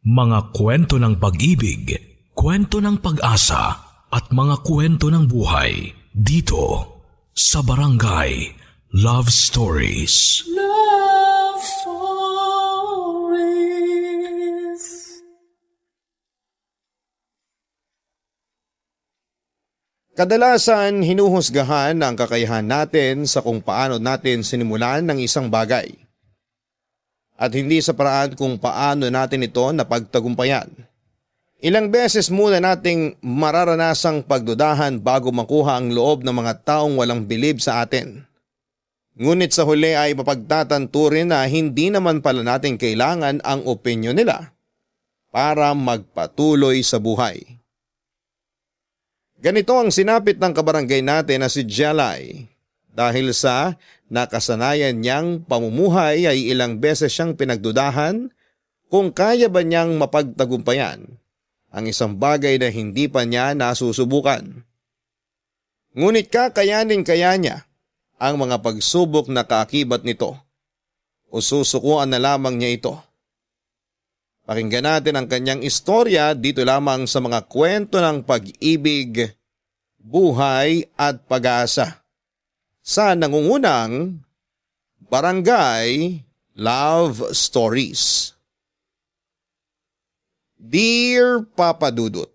Mga kwento ng pag-ibig, kwento ng pag-asa at mga kwento ng buhay dito sa Barangay Love Stories. Love Stories. Kadalasan hinuhusgahan ang kakayahan natin sa kung paano natin sinimulan ng isang bagay. At hindi sa paraan kung paano natin ito napagtagumpayan. Ilang beses muna nating mararanasang pagdudahan bago makuha ang loob ng mga taong walang bilib sa atin. Ngunit sa huli ay mapagtatanto rin na hindi naman pala natin kailangan ang opinyon nila para magpatuloy sa buhay. Ganito ang sinapit ng kabarangay natin na si Jelay. Dahil sa nakasanayan niyang pamumuhay ay ilang beses siyang pinagdudahan kung kaya ba niyang mapagtagumpayan ang isang bagay na hindi pa niya nasusubukan. Ngunit kakayanin kaya niya ang mga pagsubok na kaakibat nito o susukuan na lamang niya ito. Pakinggan natin ang kanyang istorya dito lamang sa mga kwento ng pag-ibig, buhay at pag-asa sa nangungunang Barangay Love Stories. Dear Papa Dudut,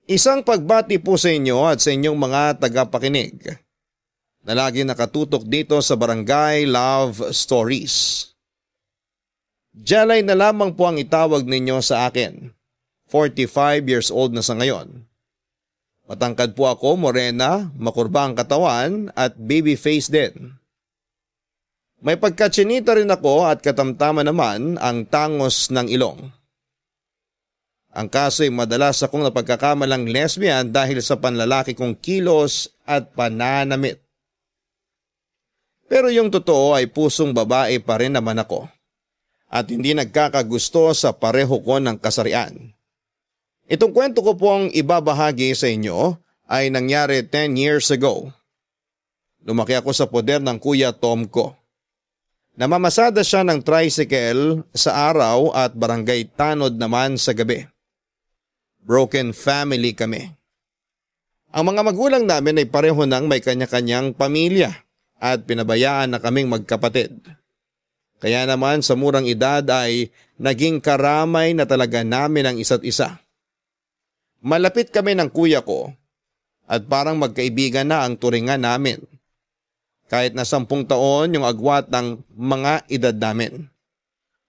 isang pagbati po sa inyo at sa inyong mga tagapakinig na lagi nakatutok dito sa Barangay Love Stories. Jelay na lamang po ang itawag ninyo sa akin. 45 years old na sa ngayon. Matangkad po ako, morena, makurba ang katawan at baby face din. May pagkatsinita rin ako at katamtaman naman ang tangos ng ilong. Ang kaso ay madalas akong napagkakamalang lesbian dahil sa panlalaki kong kilos at pananamit. Pero yung totoo ay pusong babae pa rin naman ako at hindi nagkakagusto sa pareho ko ng kasarian. Itong kwento ko pong ibabahagi sa inyo ay nangyari 10 years ago. Lumaki ako sa poder ng Kuya Tom ko. Namamasada siya ng tricycle sa araw at barangay tanod naman sa gabi. Broken family kami. Ang mga magulang namin ay pareho nang may kanya-kanyang pamilya at pinabayaan na kaming magkapatid. Kaya naman sa murang edad ay naging karamay na talaga namin ang isa't isa. Malapit kami ng kuya ko at parang magkaibigan na ang turingan namin. Kahit na 10 taon yung agwat ng mga edad namin.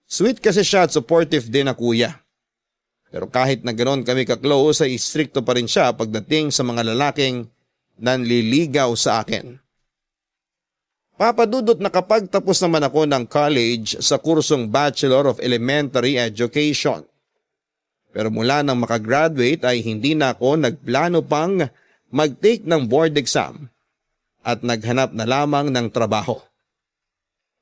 Sweet kasi siya at supportive din na kuya. Pero kahit na ganoon kami ka-close ay stricto pa rin siya pagdating sa mga lalaking nanliligaw sa akin. Papadudot na kapag tapos naman ako ng college sa kursong Bachelor of Elementary Education. Pero mula nang makagraduate ay hindi na ako nagplano pang mag-take ng board exam at naghanap na lamang ng trabaho.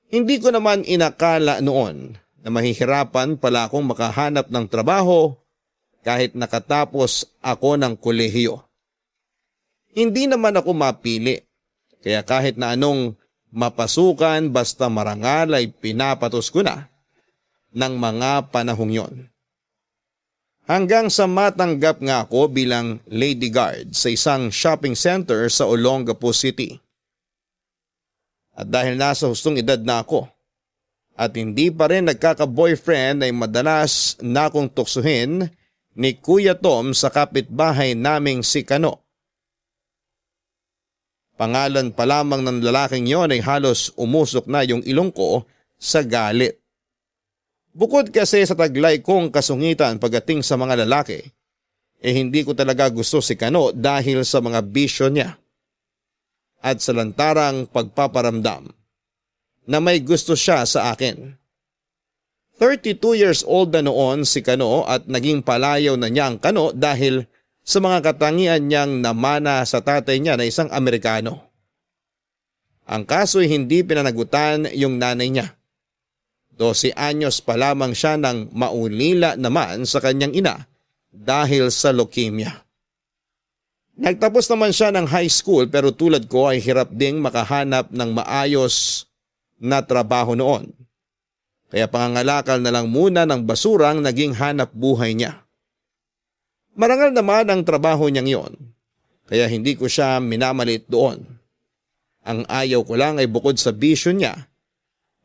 Hindi ko naman inakala noon na mahihirapan pala akong makahanap ng trabaho kahit nakatapos ako ng kolehiyo. Hindi naman ako mapili, kaya kahit na anong mapasukan basta marangal ay pinapatos ko na ng mga panahong yon. Hanggang sa matanggap nga ako bilang lady guard sa isang shopping center sa Olongapo City. At dahil nasa hustong edad na ako at hindi pa rin nagkaka-boyfriend ay madalas na akong tuksuhin ni Kuya Tom sa kapitbahay naming si Kano. Pangalan pa lamang ng lalaking yon ay halos umusok na yung ilong ko sa galit. Bukod kasi sa taglay kong kasungitan pagdating sa mga lalaki, hindi ko talaga gusto si Kano dahil sa mga bisyo niya at sa lantarang pagpaparamdam na may gusto siya sa akin. 32 years old na noon si Kano at naging palayaw na niya ang Kano dahil sa mga katangian niyang namana sa tatay niya na isang Amerikano. Ang kaso ay hindi pinanagutan yung nanay niya. 12 anyos pa lamang siya nang maulila naman sa kanyang ina dahil sa leukemia. Nagtapos naman siya ng high school pero tulad ko ay hirap ding makahanap ng maayos na trabaho noon. Kaya pangangalakal na lang muna ng basurang naging hanap buhay niya. Marangal naman ang trabaho niyang yon, kaya hindi ko siya minamalit doon. Ang ayaw ko lang ay bukod sa bisyo niya,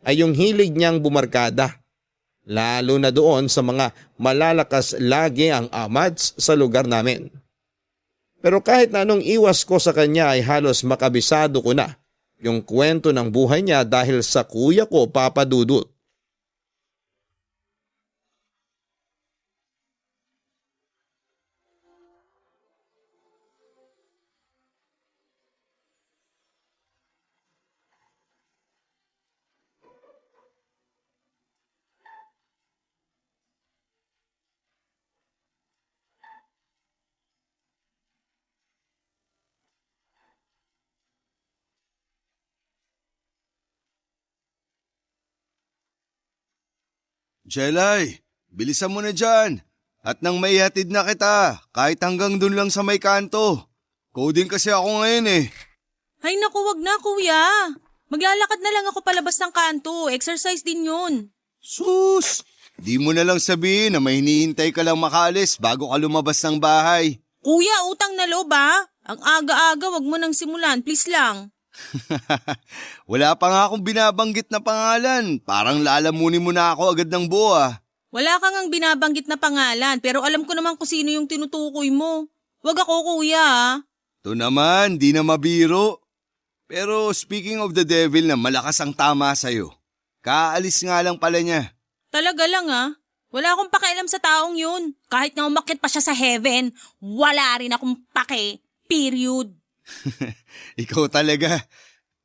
ay yung hilig niyang bumarkada. Lalo na doon sa mga malalakas lagi ang amads sa lugar namin. Pero kahit na anong iwas ko sa kanya ay halos makabisado ko na yung kwento ng buhay niya dahil sa kuya ko, Papa Dudut. Jelay, bilisan mo na dyan. At nang maihatid na kita, kahit hanggang dun lang sa may kanto. Coding kasi ako ngayon eh. Ay naku, wag na kuya. Maglalakad na lang ako palabas ng kanto. Exercise din yun. Sus! Di mo na lang sabihin na may hinihintay ka lang makaalis bago ka lumabas ng bahay. Kuya, utang na loob ah. Ang aga-aga, wag mo nang simulan. Please lang. Wala pa nga akong binabanggit na pangalan. Parang lalamunin mo na ako agad ng buo ah. Wala kang ang binabanggit na pangalan pero alam ko naman kung sino yung tinutukoy mo. Wag ako kuya ah. Ito naman, di na mabiro. Pero speaking of the devil na malakas ang tama sa'yo, kaalis nga lang pala niya. Talaga lang ah. Wala akong pakialam sa taong yun. Kahit nga umakyat pa siya sa heaven, wala rin akong pake. Period. Ikaw talaga.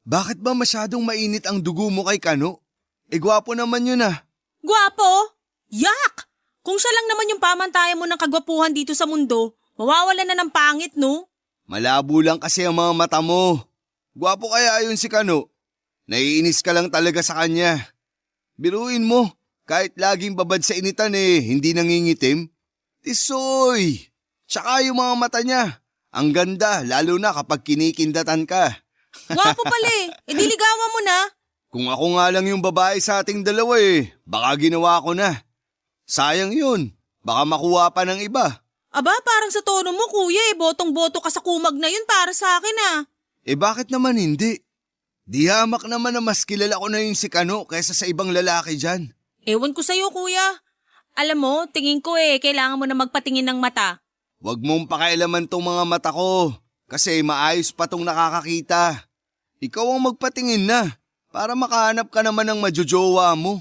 Bakit ba masyadong mainit ang dugo mo kay Kano? Gwapo naman yun ah. Gwapo? Yak! Kung siya lang naman yung pamantayan mo ng kagwapuhan dito sa mundo, mawawala na ng pangit, no? Malabo lang kasi ang mga mata mo. Gwapo kaya yun si Kano. Naiinis ka lang talaga sa kanya. Biruin mo, kahit laging babad sa initan hindi nangingitim. Tisoy! Tsaka yung mga mata niya. Ang ganda, lalo na kapag kinikindatan ka. Gwapo pala diligawan mo na. Kung ako nga lang yung babae sa ating dalawa baka ginawa ko na. Sayang yun, baka makuha pa ng iba. Aba, parang sa tono mo kuya botong-boto ka sa kumag na yun para sa akin ah. Bakit naman hindi? Di hamak naman na mas kilala ko na yung si Kano kaysa sa ibang lalaki dyan. Ewan ko sa'yo kuya. Alam mo, tingin ko kailangan mo na magpatingin ng mata. Huwag mong pakialaman tong mga mata ko kasi maayos pa tong nakakakita. Ikaw ang magpatingin na para makahanap ka naman ng majojowa mo.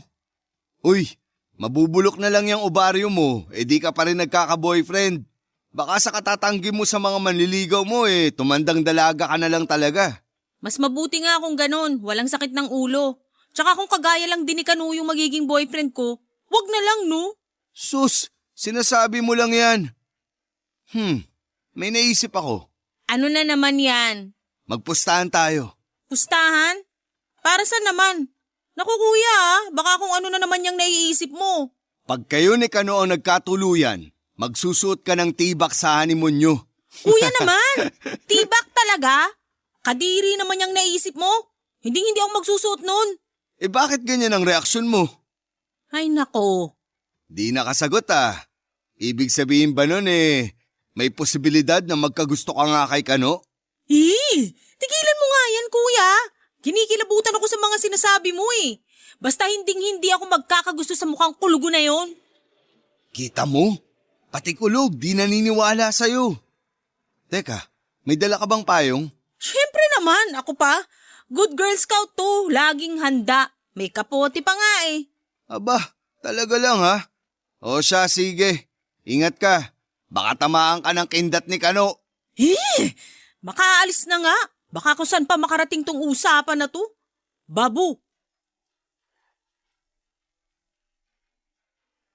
Uy, mabubulok na lang yung ovaryo mo, di ka pa rin nagkaka-boyfriend. Baka sa katatanggi mo sa mga manliligaw mo tumandang dalaga ka na lang talaga. Mas mabuti nga kung ganun, walang sakit ng ulo. Tsaka kung kagaya lang din ni Kanu yung magiging boyfriend ko, wag na lang no? Sus, sinasabi mo lang yan. May naisip ako. Ano na naman yan? Magpustahan tayo. Pustahan? Para saan naman? Naku kuya baka kung ano na naman yung naiisip mo. Pag kayo ni Kano ang nagkatuluyan, magsusuot ka ng tibak sa honeymoon nyo. Kuya naman, tibak talaga? Kadiri naman yung naisip mo. Hindi ako magsusuot nun. Bakit ganyan ang reaksyon mo? Ay nako. Di nakasagot ah. Ibig sabihin ba nun may posibilidad na magkagusto ka nga kay Kano? Tigilan mo nga yan kuya. Kinikilabutan ako sa mga sinasabi mo Basta hindi ako magkakagusto sa mukhang kulugo na yon. Kita mo? Pati kulog, di naniniwala sa'yo. Teka, may dala ka bang payong? Siyempre naman, ako pa. Good Girl Scout to, laging handa. May kapote pa nga Aba, talaga lang ha? O siya, sige. Ingat ka. Baka tamaan ka ng kindat ni Kano. Makaalis na nga. Baka kung saan pa makarating tong usapan na to. Babu.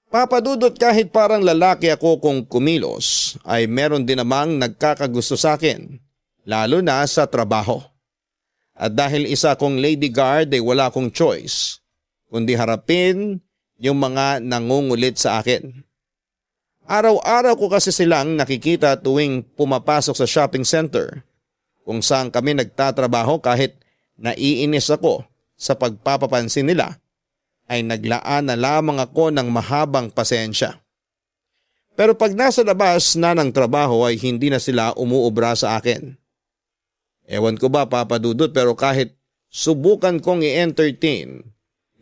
Papadudot kahit parang lalaki ako kung kumilos ay meron din namang nagkakagusto sa akin, lalo na sa trabaho. At dahil isa kong lady guard ay wala akong choice, kundi harapin yung mga nangungulit sa akin. Araw-araw ko kasi silang nakikita tuwing pumapasok sa shopping center kung saan kami nagtatrabaho kahit naiinis ako sa pagpapapansin nila ay naglaan na lamang ako ng mahabang pasensya. Pero pag nasa labas na ng trabaho ay hindi na sila umuubra sa akin. Ewan ko ba Papa Dudut, pero kahit subukan kong i-entertain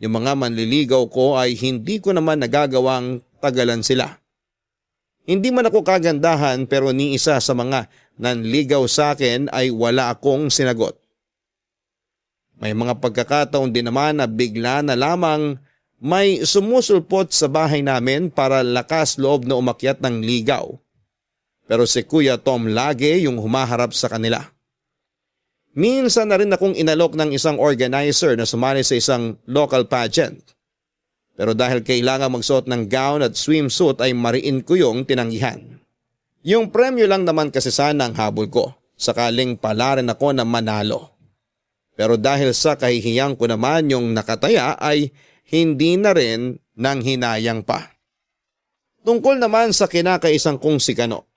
yung mga manliligaw ko ay hindi ko naman nagagawang tagalan sila. Hindi man ako kagandahan pero ni isa sa mga nanligaw sa akin ay wala akong sinagot. May mga pagkakataon din naman na bigla na lamang may sumusulpot sa bahay namin para lakas loob na umakyat ng ligaw. Pero si Kuya Tom lagi yung humaharap sa kanila. Minsan na rin akong inalok ng isang organizer na sumali sa isang local pageant. Pero dahil kailangan magsuot ng gown at swimsuit ay mariin ko yung tinanggihan. Yung premyo lang naman kasi sana ang habol ko, sakaling pala rin ako na manalo. Pero dahil sa kahihiyang ko naman yung nakataya ay hindi na rin nang hinayang pa. Tungkol naman sa kinakaisang kong si Kano.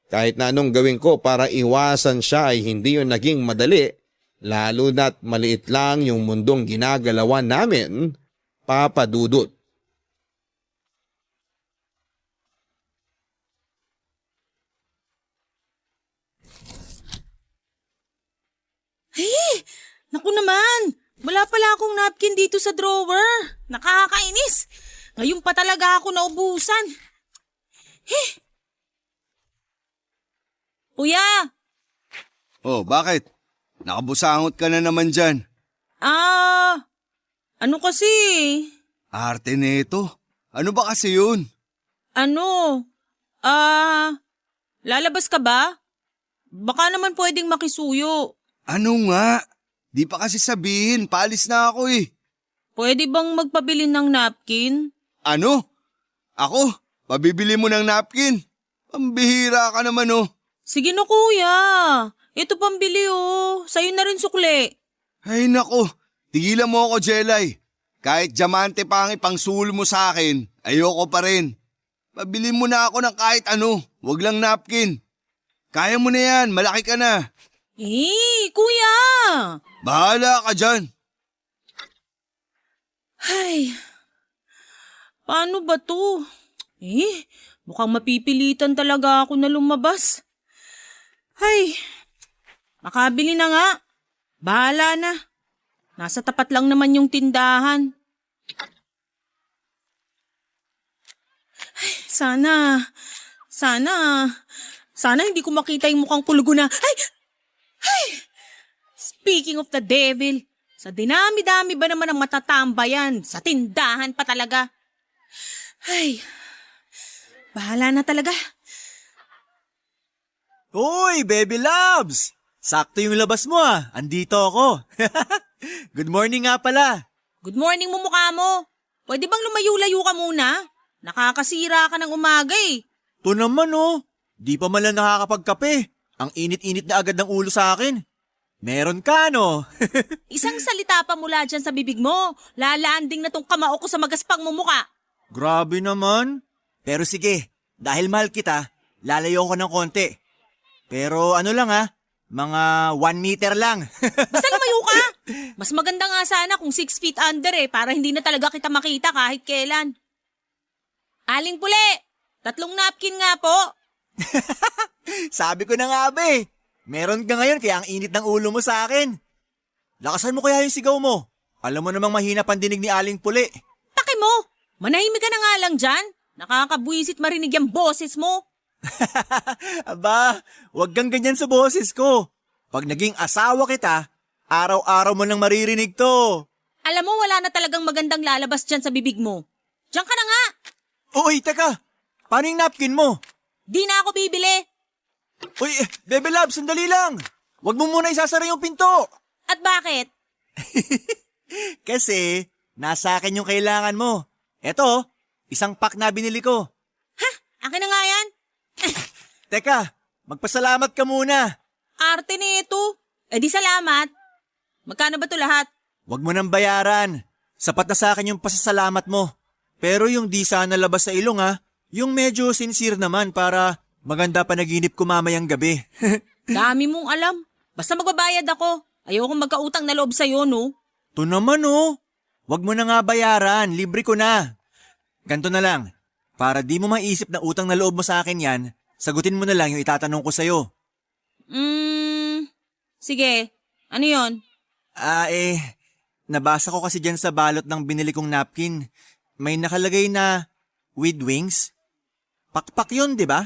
Kahit na anong gawin ko para iwasan siya ay hindi yun naging madali, lalo na't maliit lang yung mundong ginagalawan namin, Papa Dudut. Naku naman, wala pala akong napkin dito sa drawer. Nakakainis. Ngayon pa talaga ako naubusan. Kuya! Oh, bakit? Nakabusangot ka na naman dyan. Ano kasi? Arte nito. Ano ba kasi yun? Ano? Lalabas ka ba? Baka naman pwedeng makisuyo. Ano nga? Di pa kasi sabihin, paalis na ako eh. Pwede bang magpabili ng napkin? Ano? Ako? Pabibili mo ng napkin? Pambihira ka naman oh. Sige na kuya. Ito pambili oh. Sa'yo na rin sukli. Ay nako, tigilan mo ako Jelay. Kahit diamante pa ang ipangsul mo sa akin, ayoko pa rin. Pabili mo na ako ng kahit ano, wag lang napkin. Kaya mo na yan, malaki ka na. Kuya! Bahala ka dyan. Ay, paano ba to? Mukhang mapipilitan talaga ako na lumabas. Ay, makabili na nga. Bahala na. Nasa tapat lang naman yung tindahan. Ay, sana hindi ko makita yung mukhang kulugo na. Ay! Speaking of the devil, sa dinami-dami ba naman ang matatambayan? Sa tindahan pa talaga. Ay, bahala na talaga. Uy, baby loves! Sakto yung labas mo ah. Andito ako. Good morning nga pala. Good morning mo mukha mo. Pwede bang lumayo-layo ka muna? Nakakasira ka ng umaga eh. To naman oh. Di pa man lang nakakapagkape. Ang init-init na agad ng ulo sa akin. Meron ka no? Isang salita pa mula dyan sa bibig mo. Lalanding na tong kamao ko sa magaspang mo mukha. Grabe naman. Pero sige, dahil mahal kita, lalayo ko ng konti. Pero ano lang mga 1 meter lang. Basta lumayo ka. Mas maganda nga sana kung 6 feet under para hindi na talaga kita makita kahit kailan. Aling Puli, 3 napkin nga po. Sabi ko na nga be. Meron ka ngayon kaya ang init ng ulo mo sa akin. Lakasan mo kaya yung sigaw mo. Alam mo namang mahina pandinig ni Aling Puli. Paki mo, manahimik ka na nga lang dyan. Nakakabwisit marinig yung boses mo. Aba, wag kang ganyan sa boses ko. Pag naging asawa kita, araw-araw mo nang maririnig to. Alam mo wala na talagang magandang lalabas dyan sa bibig mo. Diyan ka na nga. Uy, teka. Paano yung napkin mo? Di na ako bibili. Uy, Bebe Love, sandali lang. Wag mo muna isasara yung pinto. At bakit? Kasi, nasa akin yung kailangan mo. Eto, isang pack na binili ko. Akin na nga yan. Teka, magpasalamat ka muna. Arte nito. Di salamat. Magkano ba to lahat? Wag mo nang bayaran. Sapat na sa akin yung pasasalamat mo. Pero yung di sana labas sa ilong yung medyo sincere naman para maganda panaginip ko mamayang gabi. Dami mong alam. Basta magbabayad ako. Ayoko magkautang na loob sa'yo, no? To naman oh. Wag mo na nga bayaran, libre ko na. Ganto na lang, para di mo maisip na utang na loob mo sa akin yan, sagutin mo na lang yung itatanong ko sa'yo. Sige. Ano yon? Nabasa ko kasi dyan sa balot ng binili kong napkin. May nakalagay na with wings. Pakpak yun, di ba?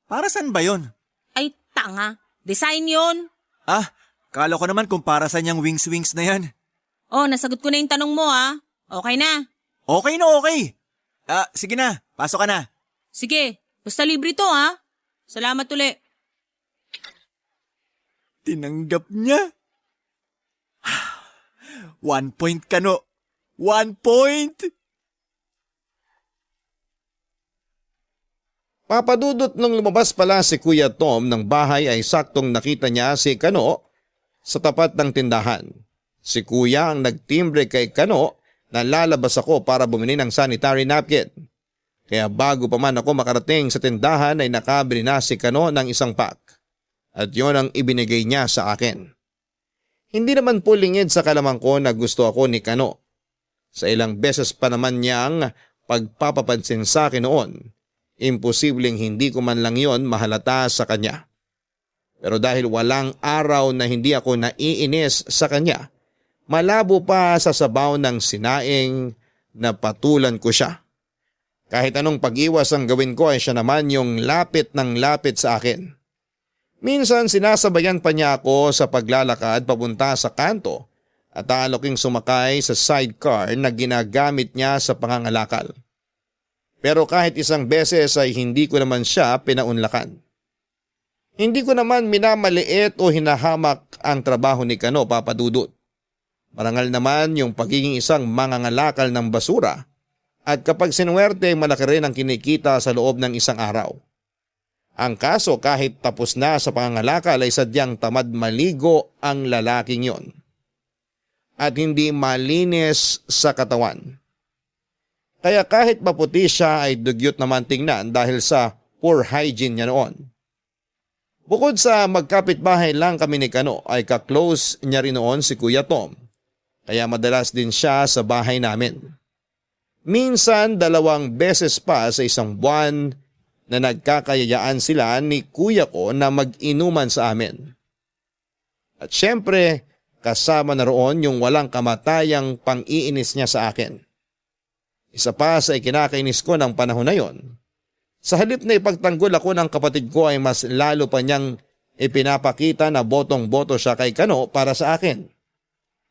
Para saan ba yun? Ay, tanga. Design yon. Kala ko naman kung para saan yung wings na yan. Oh, nasagot ko na yung tanong mo ah. Okay na. Okay na okay. Sige na, pasok ka na. Sige, basta libre to ah. Salamat uli. Tinanggap niya. 1 point ka no. 1 point! Papadudot nung lumabas pala si Kuya Tom ng bahay ay saktong nakita niya si Kano sa tapat ng tindahan. Si Kuya ang nagtimbre kay Kano na lalabas ako para bumili ng sanitary napkin. Kaya bago pa man ako makarating sa tindahan ay nakabili na si Kano ng isang pack. At yon ang ibinigay niya sa akin. Hindi naman po lingid sa kalamang ko na gusto ako ni Kano. Sa ilang beses pa naman niyang pagpapapansin sa akin noon, imposibleng hindi ko man lang yon mahalata sa kanya. Pero dahil walang araw na hindi ako naiinis sa kanya, malabo pa sa sabaw ng sinaing na patulan ko siya. Kahit anong pag-iwas ang gawin ko ay siya naman yung lapit ng lapit sa akin. Minsan sinasabayan pa niya ako sa paglalakad papunta sa kanto at aloking sumakay sa sidecar na ginagamit niya sa pangangalakal. Pero kahit isang beses ay hindi ko naman siya pinaunlakan. Hindi ko naman minamaliit o hinahamak ang trabaho ni Kano, Papa Dudut. Marangal naman yung pagiging isang mangangalakal ng basura at kapag sinuwerte malaki rin ang kinikita sa loob ng isang araw. Ang kaso kahit tapos na sa pangangalakal ay sadyang tamad maligo ang lalaking yon. At hindi malinis sa katawan. Kaya kahit maputi siya ay dugyot naman tingnan dahil sa poor hygiene niya noon. Bukod sa magkapitbahay lang kami ni Kano ay kaklose niya rin noon si Kuya Tom. Kaya madalas din siya sa bahay namin. Minsan 2 beses pa sa isang buwan na nagkakayayaan sila ni kuya ko na mag-inuman sa amin. At syempre, kasama na roon yung walang kamatayang pang-iinis niya sa akin. Isa pa sa ikinakainis ko ng panahon na yon, sa halip na ipagtanggol ako ng kapatid ko ay mas lalo pa niyang ipinapakita na botong-boto siya kay Kano para sa akin.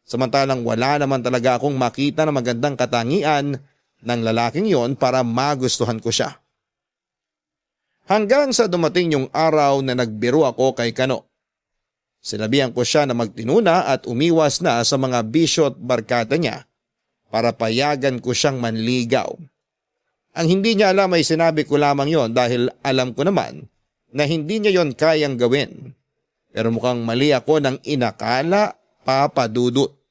Samantalang wala naman talaga akong makita na magandang katangian ng lalaking yon para magustuhan ko siya. Hanggang sa dumating yung araw na nagbiro ako kay Kano. Sinabihan ko siya na magtinuna at umiwas na sa mga bisyo at barkada niya para payagan ko siyang manligaw. Ang hindi niya alam ay sinabi ko lamang yon dahil alam ko naman na hindi niya yon kayang gawin. Pero mukhang mali ako ng inakala, Papa Dudut.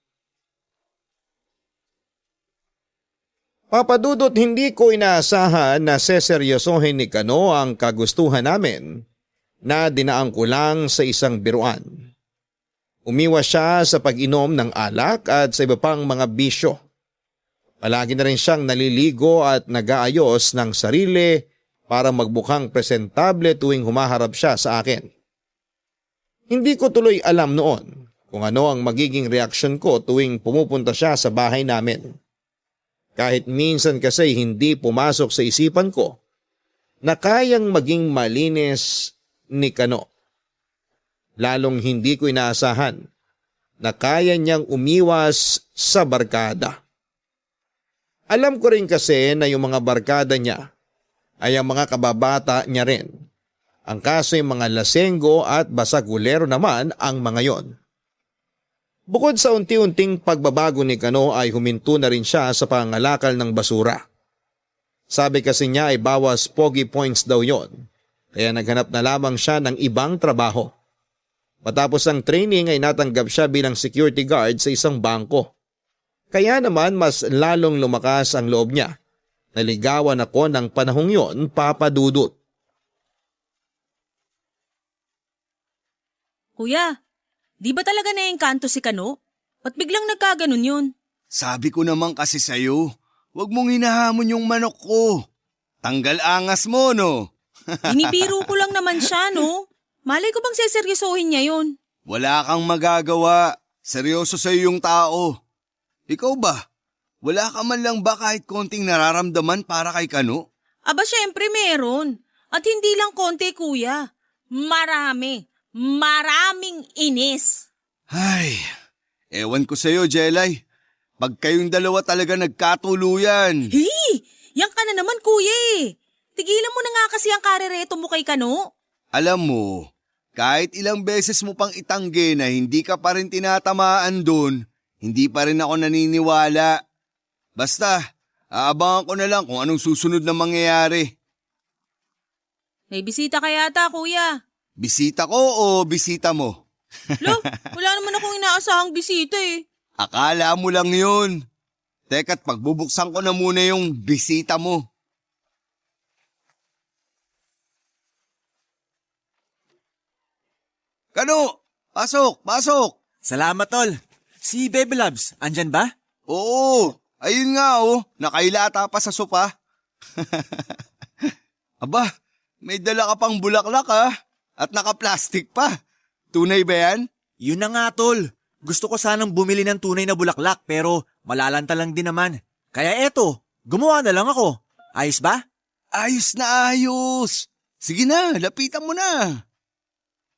Papa Dudut, hindi ko inaasahan na seseryosohin ni Kano ang kagustuhan namin na dinaan ko lang sa isang biruan. Umiwas siya sa pag-inom ng alak at sa iba pang mga bisyo. Palagi na rin siyang naliligo at nag-aayos ng sarili para magbukhang presentable tuwing humaharap siya sa akin. Hindi ko tuloy alam noon kung ano ang magiging reaksyon ko tuwing pumupunta siya sa bahay namin. Kahit minsan kasi hindi pumasok sa isipan ko na kayang maging malinis ni Kano. Lalong hindi ko inaasahan na kaya niyang umiwas sa barkada. Alam ko rin kasi na yung mga barkada niya ay ang mga kababata niya rin. Ang kaso yung mga lasenggo at basagulero naman ang mga yon. Bukod sa unti-unting pagbabago ni Kano ay huminto na rin siya sa pangangalakal ng basura. Sabi kasi niya ay bawas pogi points daw yon, kaya naghanap na lamang siya ng ibang trabaho. Matapos ang training ay natanggap siya bilang security guard sa isang bangko. Kaya naman mas lalong lumakas ang loob niya. Naligawan ako ng panahong yon, Papa Dudut. Kuya, di ba talaga naengkanto si Kano? Ba't biglang nagkaganon yun? Sabi ko naman kasi sa'yo, huwag mong hinahamon yung manok ko. Tanggal angas mo, no? Binibiro ko lang naman siya, no? Malay ko bang seseryosohin niya yun? Wala kang magagawa. Seryoso sa'yo yung tao. Ikaw ba? Wala ka man lang ba kahit konting nararamdaman para kay Kano? Aba syempre meron. At hindi lang konti kuya. Marami. Maraming inis. Ay, ewan ko sa'yo, Jelay. Pag kayong dalawa talaga nagkatuluyan. Hey! Yan ka na naman kuya eh. Tigilan mo na nga kasi ang karereto mo kay Kano. Alam mo, kahit ilang beses mo pang itanggi na hindi ka pa rin tinatamaan dun, hindi pa rin ako naniniwala. Basta, aabangan ko na lang kung anong susunod na mangyayari. May bisita ka yata kuya. Bisita ko o bisita mo? Lo, wala naman akong inaasahang bisita eh. Akala mo lang yun. Teka't pagbubuksan ko na muna yung bisita mo. Kano, pasok, pasok. Salamat tol. Si Baby Loves, andyan ba? Oo, ayun nga nakailata pa sa sopa. Aba, may dala ka pang bulaklak at naka-plastic pa. Tunay ba yan? Yun na nga tol. Gusto ko sanang bumili ng tunay na bulaklak pero malalanta lang din naman. Kaya eto, gumawa na lang ako. Ayos ba? Ayos na ayos. Sige na, lapitan mo na.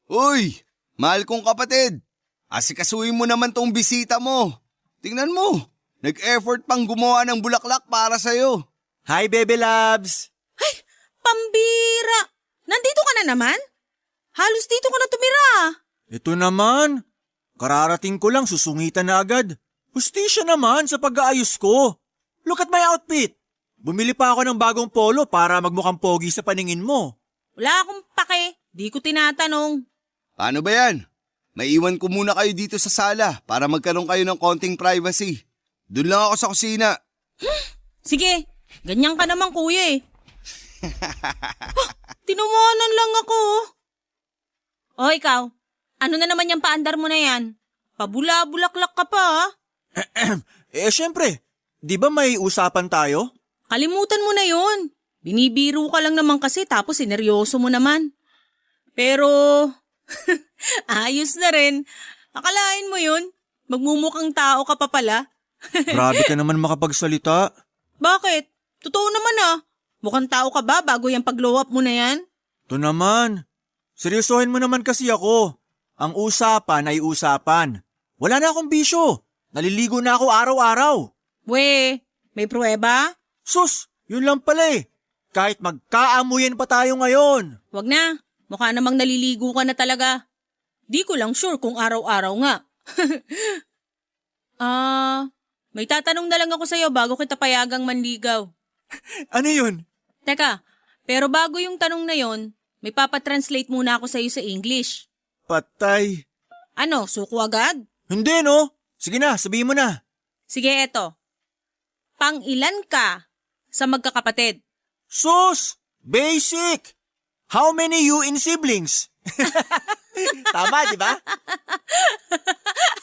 Uy, mahal kong kapatid. Asikasuhin mo naman tong bisita mo. Tingnan mo, nag-effort pang gumawa ng bulaklak para sa'yo. Hi Baby Loves! Pambira! Nandito ka na naman? Halos dito ka na tumira. Ito naman. Kararating ko lang susungitan na agad. Hustisya naman sa pag-aayos ko. Look at my outfit. Bumili pa ako ng bagong polo para magmukhang pogi sa paningin mo. Wala akong pake. Di ko tinatanong. Paano ba yan? Maiwan ko muna kayo dito sa sala para magkaroon kayo ng konting privacy. Doon lang ako sa kusina. Sige, ganyan ka naman kuya eh. Tinawanan lang ako. O ikaw, ano na naman yung paandar mo na yan? Pabula-bulaklak ka pa Syempre, di ba may usapan tayo? Kalimutan mo na yun. Binibiro ka lang naman kasi tapos sineryoso mo naman. Pero, ayos na rin. Akalain mo yun? Magmumukhang tao ka pa pala. Grabe ka naman makapagsalita. Bakit? Totoo naman Mukhang tao ka ba bago yung pag-glow up mo na yan? Ito naman. Seryosohin mo naman kasi ako. Ang usapan ay usapan. Wala na akong bisyo. Naliligo na ako araw-araw. We, may pruweba? Sus, yun lang pala eh. Kahit magkaamuyan pa tayo ngayon. Wag na. Mukha namang naliligo ka na talaga. Di ko lang sure kung araw-araw nga. May tatanong na lang ako sa'yo bago kita payagang manligaw. Ano yun? Teka, pero bago yung tanong na yon, may papatranslate muna ako sa'yo sa English. Patay. Ano, suko agad? Hindi no. Sige na, sabihin mo na. Sige, eto. Pang-ilan ka sa magkakapatid? Sus! Basic! How many you in siblings? Tama, di ba?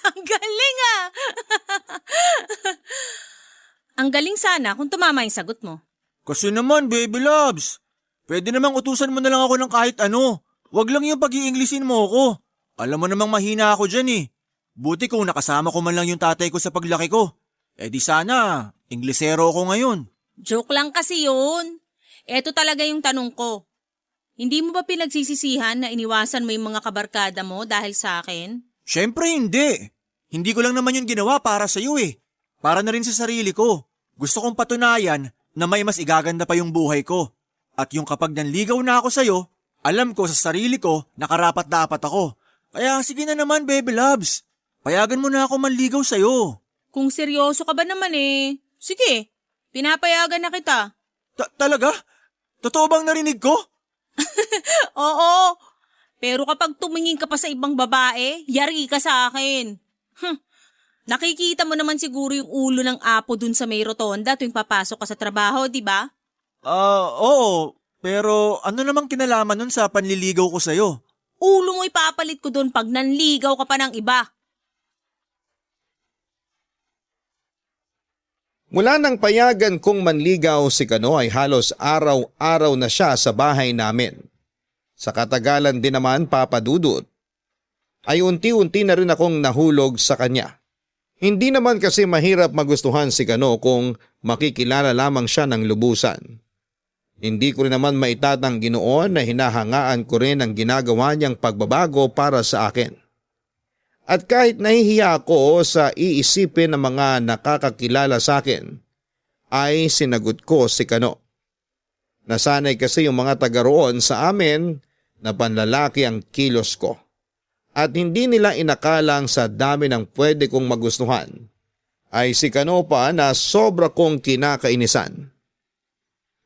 Ang galing Ang galing sana kung tumama yung sagot mo. Kasi naman, Baby Loves. Pwede namang utusan mo na lang ako ng kahit ano. Wag lang yung pag-i-Englishin mo ako. Alam mo namang mahina ako dyan eh. Buti kung nakasama ko man lang yung tatay ko sa paglaki ko. Eh di sana, Inglesero ako ngayon. Joke lang kasi yun. Eto talaga yung tanong ko. Hindi mo ba pinagsisisihan na iniwasan mo yung mga kabarkada mo dahil sa akin? Syempre hindi. Hindi ko lang naman yun ginawa para sa iyo eh. Para na rin sa sarili ko. Gusto kong patunayan na may mas igaganda pa yung buhay ko. At yung kapag nanligaw na ako sa'yo, alam ko sa sarili ko na karapat-dapat ako. Kaya sige na naman, Baby Loves. Payagan mo na ako manligaw sa'yo. Kung seryoso ka ba naman sige, pinapayagan na kita. Talaga? Totoo bang narinig ko? Oo, pero kapag tumingin ka pa sa ibang babae, yari ka sa akin. Nakikita mo naman siguro yung ulo ng apo dun sa may rotonda tuwing papasok ka sa trabaho, di ba? Oo. Pero ano namang kinalaman nun sa panliligaw ko sa'yo? Ulo mo ipapalit ko dun pag nanligaw ka pa ng iba. Mula nang payagan kong manligaw si Kano ay halos araw-araw na siya sa bahay namin. Sa katagalan din naman papadudot, ay unti-unti na rin akong nahulog sa kanya. Hindi naman kasi mahirap magustuhan si Kano kung makikilala lamang siya ng lubusan. Hindi ko rin naman maitatanggi noon na hinahangaan ko rin ang ginagawa niyang pagbabago para sa akin. At kahit nahihiya ako sa iisipin ng mga nakakakilala sa akin, ay sinagot ko si Kano. Nasanay kasi yung mga taga roon sa amin na panlalaki ang kilos ko. At hindi nila inakalang sa dami ng pwede kong magustuhan, ay si Kano pa na sobra kong kinakainisan.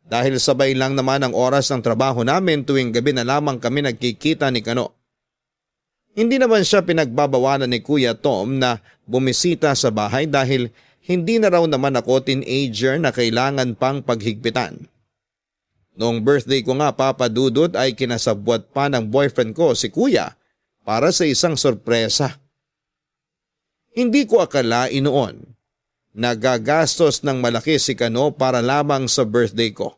Dahil sabay lang naman ang oras ng trabaho namin tuwing gabi na lamang kami nagkikita ni Kano. Hindi naman siya pinagbabawalan ni Kuya Tom na bumisita sa bahay dahil hindi na raw naman ako teenager na kailangan pang paghigpitan. Noong birthday ko nga papadudot ay kinasabwat pa ng boyfriend ko si Kuya para sa isang sorpresa. Hindi ko akalain noon na gagastos ng malaki si Kano para lamang sa birthday ko.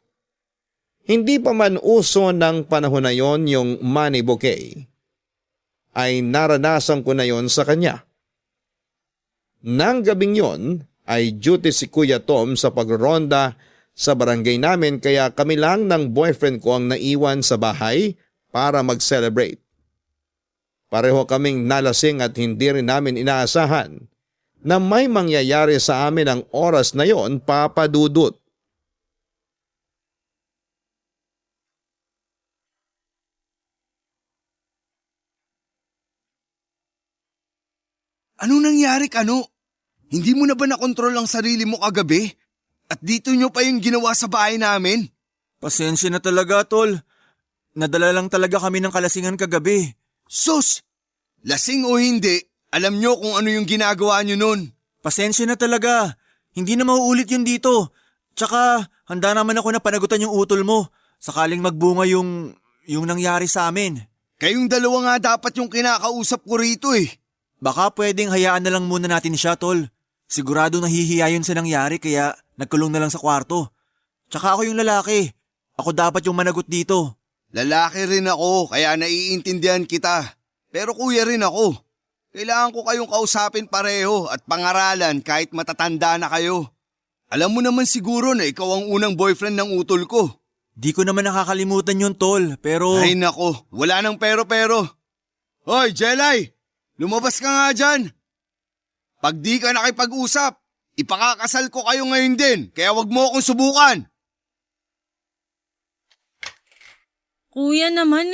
Hindi pa man uso ng panahon na yon yung money bouquet, ay naranasan ko na yon sa kanya. Nang gabing yon ay duty si Kuya Tom sa pagronda sa barangay namin kaya kami lang ng boyfriend ko ang naiwan sa bahay para mag-celebrate. Pareho kaming nalasing at hindi rin namin inaasahan na may mangyayari sa amin ang oras na yon papadudot. Ano nangyari, Kano? Hindi mo na ba nakontrol ang sarili mo kagabi? At dito nyo pa yung ginawa sa bahay namin? Pasensya na talaga, tol. Nadala lang talaga kami ng kalasingan kagabi. Sus! Lasing o hindi, alam nyo kung ano yung ginagawa nyo nun. Pasensya na talaga. Hindi na mauulit yun dito. Tsaka, handa naman ako na panagutan yung utol mo. Sakaling magbunga yung nangyari sa amin. Kayong dalawa nga dapat yung kinakausap ko rito eh. Baka pwedeng hayaan na lang muna natin siya, tol. Sigurado nahihiya yun sa nangyari kaya nagkulong na lang sa kwarto. Tsaka ako yung lalaki. Ako dapat yung managot dito. Lalaki rin ako kaya naiintindihan kita. Pero kuya rin ako. Kailangan ko kayong kausapin pareho at pangaralan kahit matatanda na kayo. Alam mo naman siguro na ikaw ang unang boyfriend ng utol ko. Di ko naman nakakalimutan yun, tol, pero… Ay nako, wala nang pero-pero. Hoy, Jelay! Lumabas ka nga dyan. Pag di ka nakipag-usap, ipakakasal ko kayo ngayon din, kaya wag mo akong subukan. Kuya naman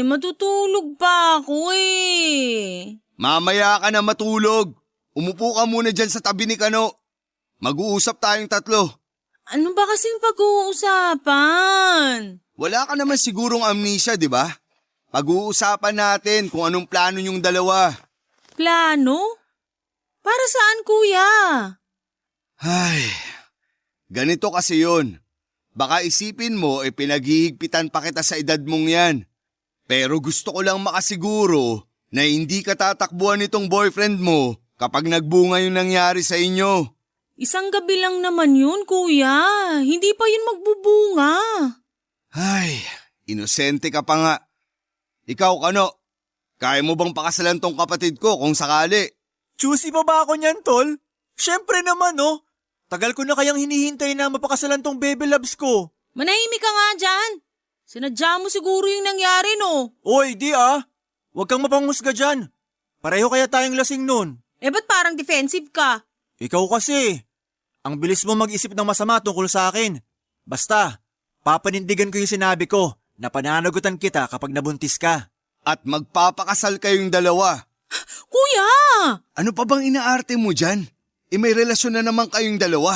matutulog pa ako eh. Mamaya ka na matulog. Umupo ka muna dyan sa tabi ni Kano. Mag-uusap tayong tatlo. Ano ba kasing pag-uusapan? Wala ka naman sigurong amnesia, di ba? Pag-uusapan natin kung anong plano niyong dalawa. Plano? Para saan, kuya? Ay, ganito kasi yun. Baka isipin mo pinaghihigpitan pa kita sa edad mong yan. Pero gusto ko lang makasiguro na hindi ka tatakbuhan nitong boyfriend mo kapag nagbunga yung nangyari sa inyo. Isang gabi lang naman yun, kuya. Hindi pa yun magbubunga. Ay, inosente ka pa nga. Ikaw, Kano, kaya mo bang pakasalan tong kapatid ko kung sakali? Choosy pa ba ako niyan, tol? Syempre naman, no? Tagal ko na kayang hinihintay na mapakasalan tong baby loves ko. Manahimik ka nga dyan. Sinadya mo siguro yung nangyari, no? Oy, di ah. Huwag kang mapanghusga dyan. Pareho kaya tayong lasing nun. Ba't parang defensive ka? Ikaw kasi. Ang bilis mo mag-isip ng masama tungkol sa akin. Basta, papanindigan ko yung sinabi ko na pananagutan kita kapag nabuntis ka. At magpapakasal kayong dalawa. Kuya! Ano pa bang inaarte mo dyan? May relasyon na naman kayong dalawa.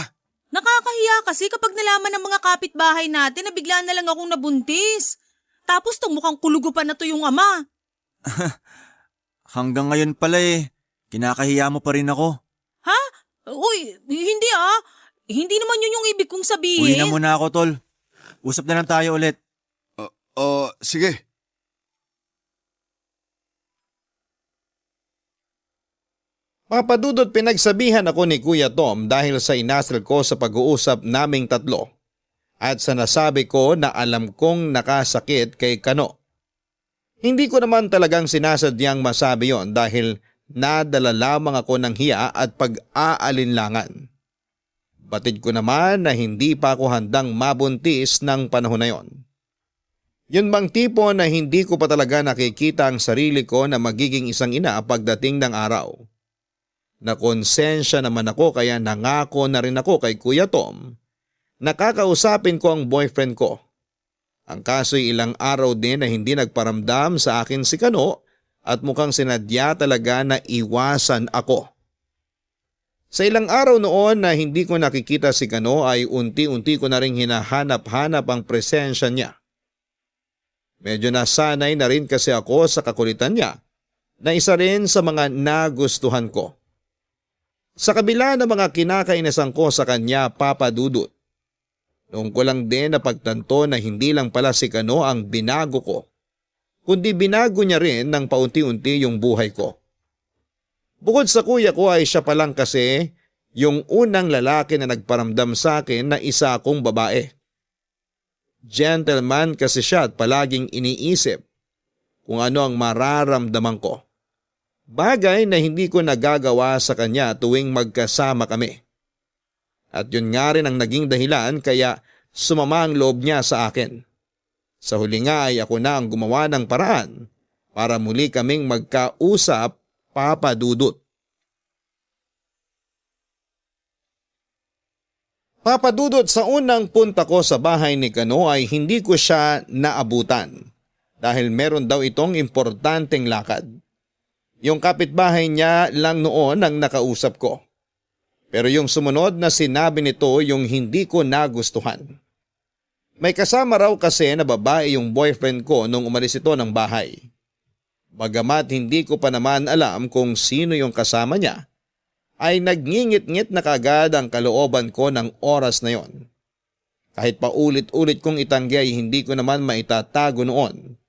Nakakahiya kasi kapag nalaman ng mga kapitbahay natin na bigla na lang akong nabuntis. Tapos tong mukhang kulugo pa na to yung ama. Hanggang ngayon pala kinakahiya mo pa rin ako. Ha? Uy, hindi ah. Hindi naman yun yung ibig kong sabihin. Uwi na muna ako, tol. Usap na lang tayo ulit. Sige. Papadudot pinagsabihan ako ni Kuya Tom dahil sa inasal ko sa pag-uusap naming tatlo at sa nasabi ko na alam kong nakasakit kay Kano. Hindi ko naman talagang sinasadyang masabi yon dahil nadala lamang ako ng hiya at pag-aalinlangan. Batid ko naman na hindi pa ako handang mabuntis ng panahon na yon. Yun bang tipo na hindi ko pa talaga nakikita ang sarili ko na magiging isang ina pagdating ng araw. Nakonsensya naman ako kaya nangako na rin ako kay Kuya Tom. Nakakausapin ko ang boyfriend ko. Ang kaso'y ilang araw din na hindi nagparamdam sa akin si Kano at mukhang sinadya talaga na iwasan ako. Sa ilang araw noon na hindi ko nakikita si Kano ay unti-unti ko na rin hinahanap-hanap ang presensya niya. Medyo nasanay na rin kasi ako sa kakulitan niya na isa rin sa mga nagustuhan ko. Sa kabila ng mga kinakainasan ko sa kanya, Papa Dudut, noong ko lang din napagtanto na hindi lang pala si Kano ang binago ko, kundi binago niya rin ng paunti-unti yung buhay ko. Bukod sa kuya ko ay siya pa lang kasi yung unang lalaki na nagparamdam sa akin na isa akong babae. Gentleman kasi siya at palaging iniisip kung ano ang mararamdaman ko. Bagay na hindi ko nagagawa sa kanya tuwing magkasama kami. At yun nga rin ang naging dahilan kaya sumama ang loob niya sa akin. Sa huli nga ay ako na ang gumawa ng paraan para muli kaming magkausap, Papa Dudut. Papa Dudut, sa unang punta ko sa bahay ni Kano ay hindi ko siya naabutan dahil meron daw itong importanteng lakad. Yung kapitbahay niya lang noon ang nakausap ko. Pero yung sumunod na sinabi nito yung hindi ko nagustuhan. May kasama raw kasi na babae yung boyfriend ko nung umalis ito ng bahay. Bagamat hindi ko pa naman alam kung sino yung kasama niya, ay nagngingit-ngit na kagad ang kalooban ko ng oras na yon. Kahit pa ulit-ulit kong itanggi ay hindi ko naman maitatago noon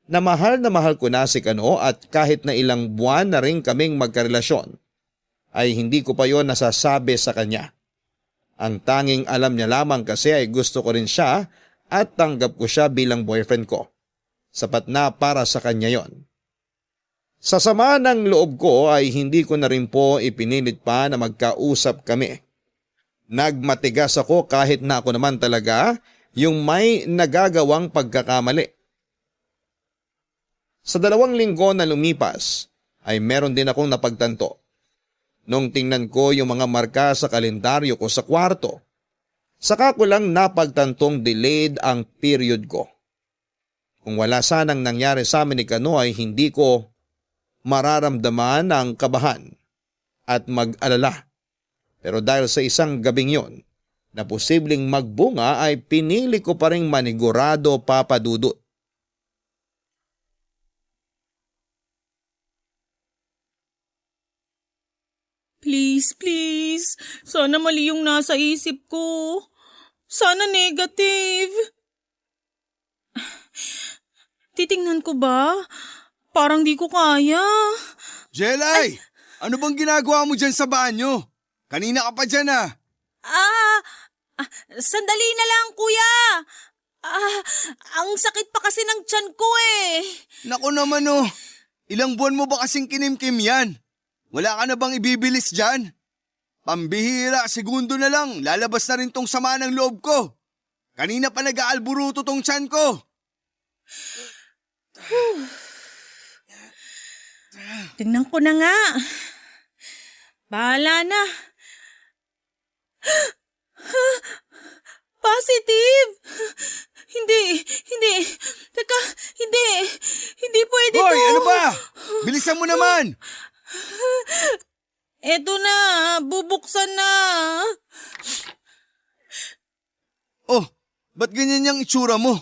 na mahal ko na si Kano at kahit na ilang buwan na rin kaming magkarelasyon, ay hindi ko pa yon nasasabi sa kanya. Ang tanging alam niya lamang kasi ay gusto ko rin siya at tanggap ko siya bilang boyfriend ko. Sapat na para sa kanya yon. Sa sama ng loob ko ay hindi ko na rin po ipinilit pa na magkausap kami. Nagmatigas ako kahit na ako naman talaga yung may nagagawang pagkakamali. Sa 2 linggo na lumipas ay meron din akong napagtanto. Nung tingnan ko yung mga marka sa kalendaryo ko sa kwarto, saka ko lang napagtantong delayed ang period ko. Kung wala sanang nangyari sa amin ni Kano ay hindi ko mararamdaman ang kabahan at mag-alala. Pero dahil sa isang gabing yon na posibleng magbunga ay pinili ko pa ring manigurado, Papa Dudut. Please. Sana mali yung nasa isip ko. Sana negative. Titingnan ko ba? Parang di ko kaya. Jelay! Ano bang ginagawa mo dyan sa banyo? Kanina ka pa dyan Sandali na lang, kuya. Ang sakit pa kasi ng tiyan ko eh. Naku naman ilang buwan mo ba kasing kinimkim yan? Wala ka na bang ibibilis dyan? Pambihira, segundo na lang, lalabas na rin tong sama ng loob ko. Kanina pa nag-aalburuto tong tiyan ko. Tingnan ko na nga. Bahala na. Positive! Hindi. Teka, hindi pwede Hoy, to. ano ba? Bilisan mo naman. Eto na, bubuksan na. Oh, ba't ganyan yung itsura mo?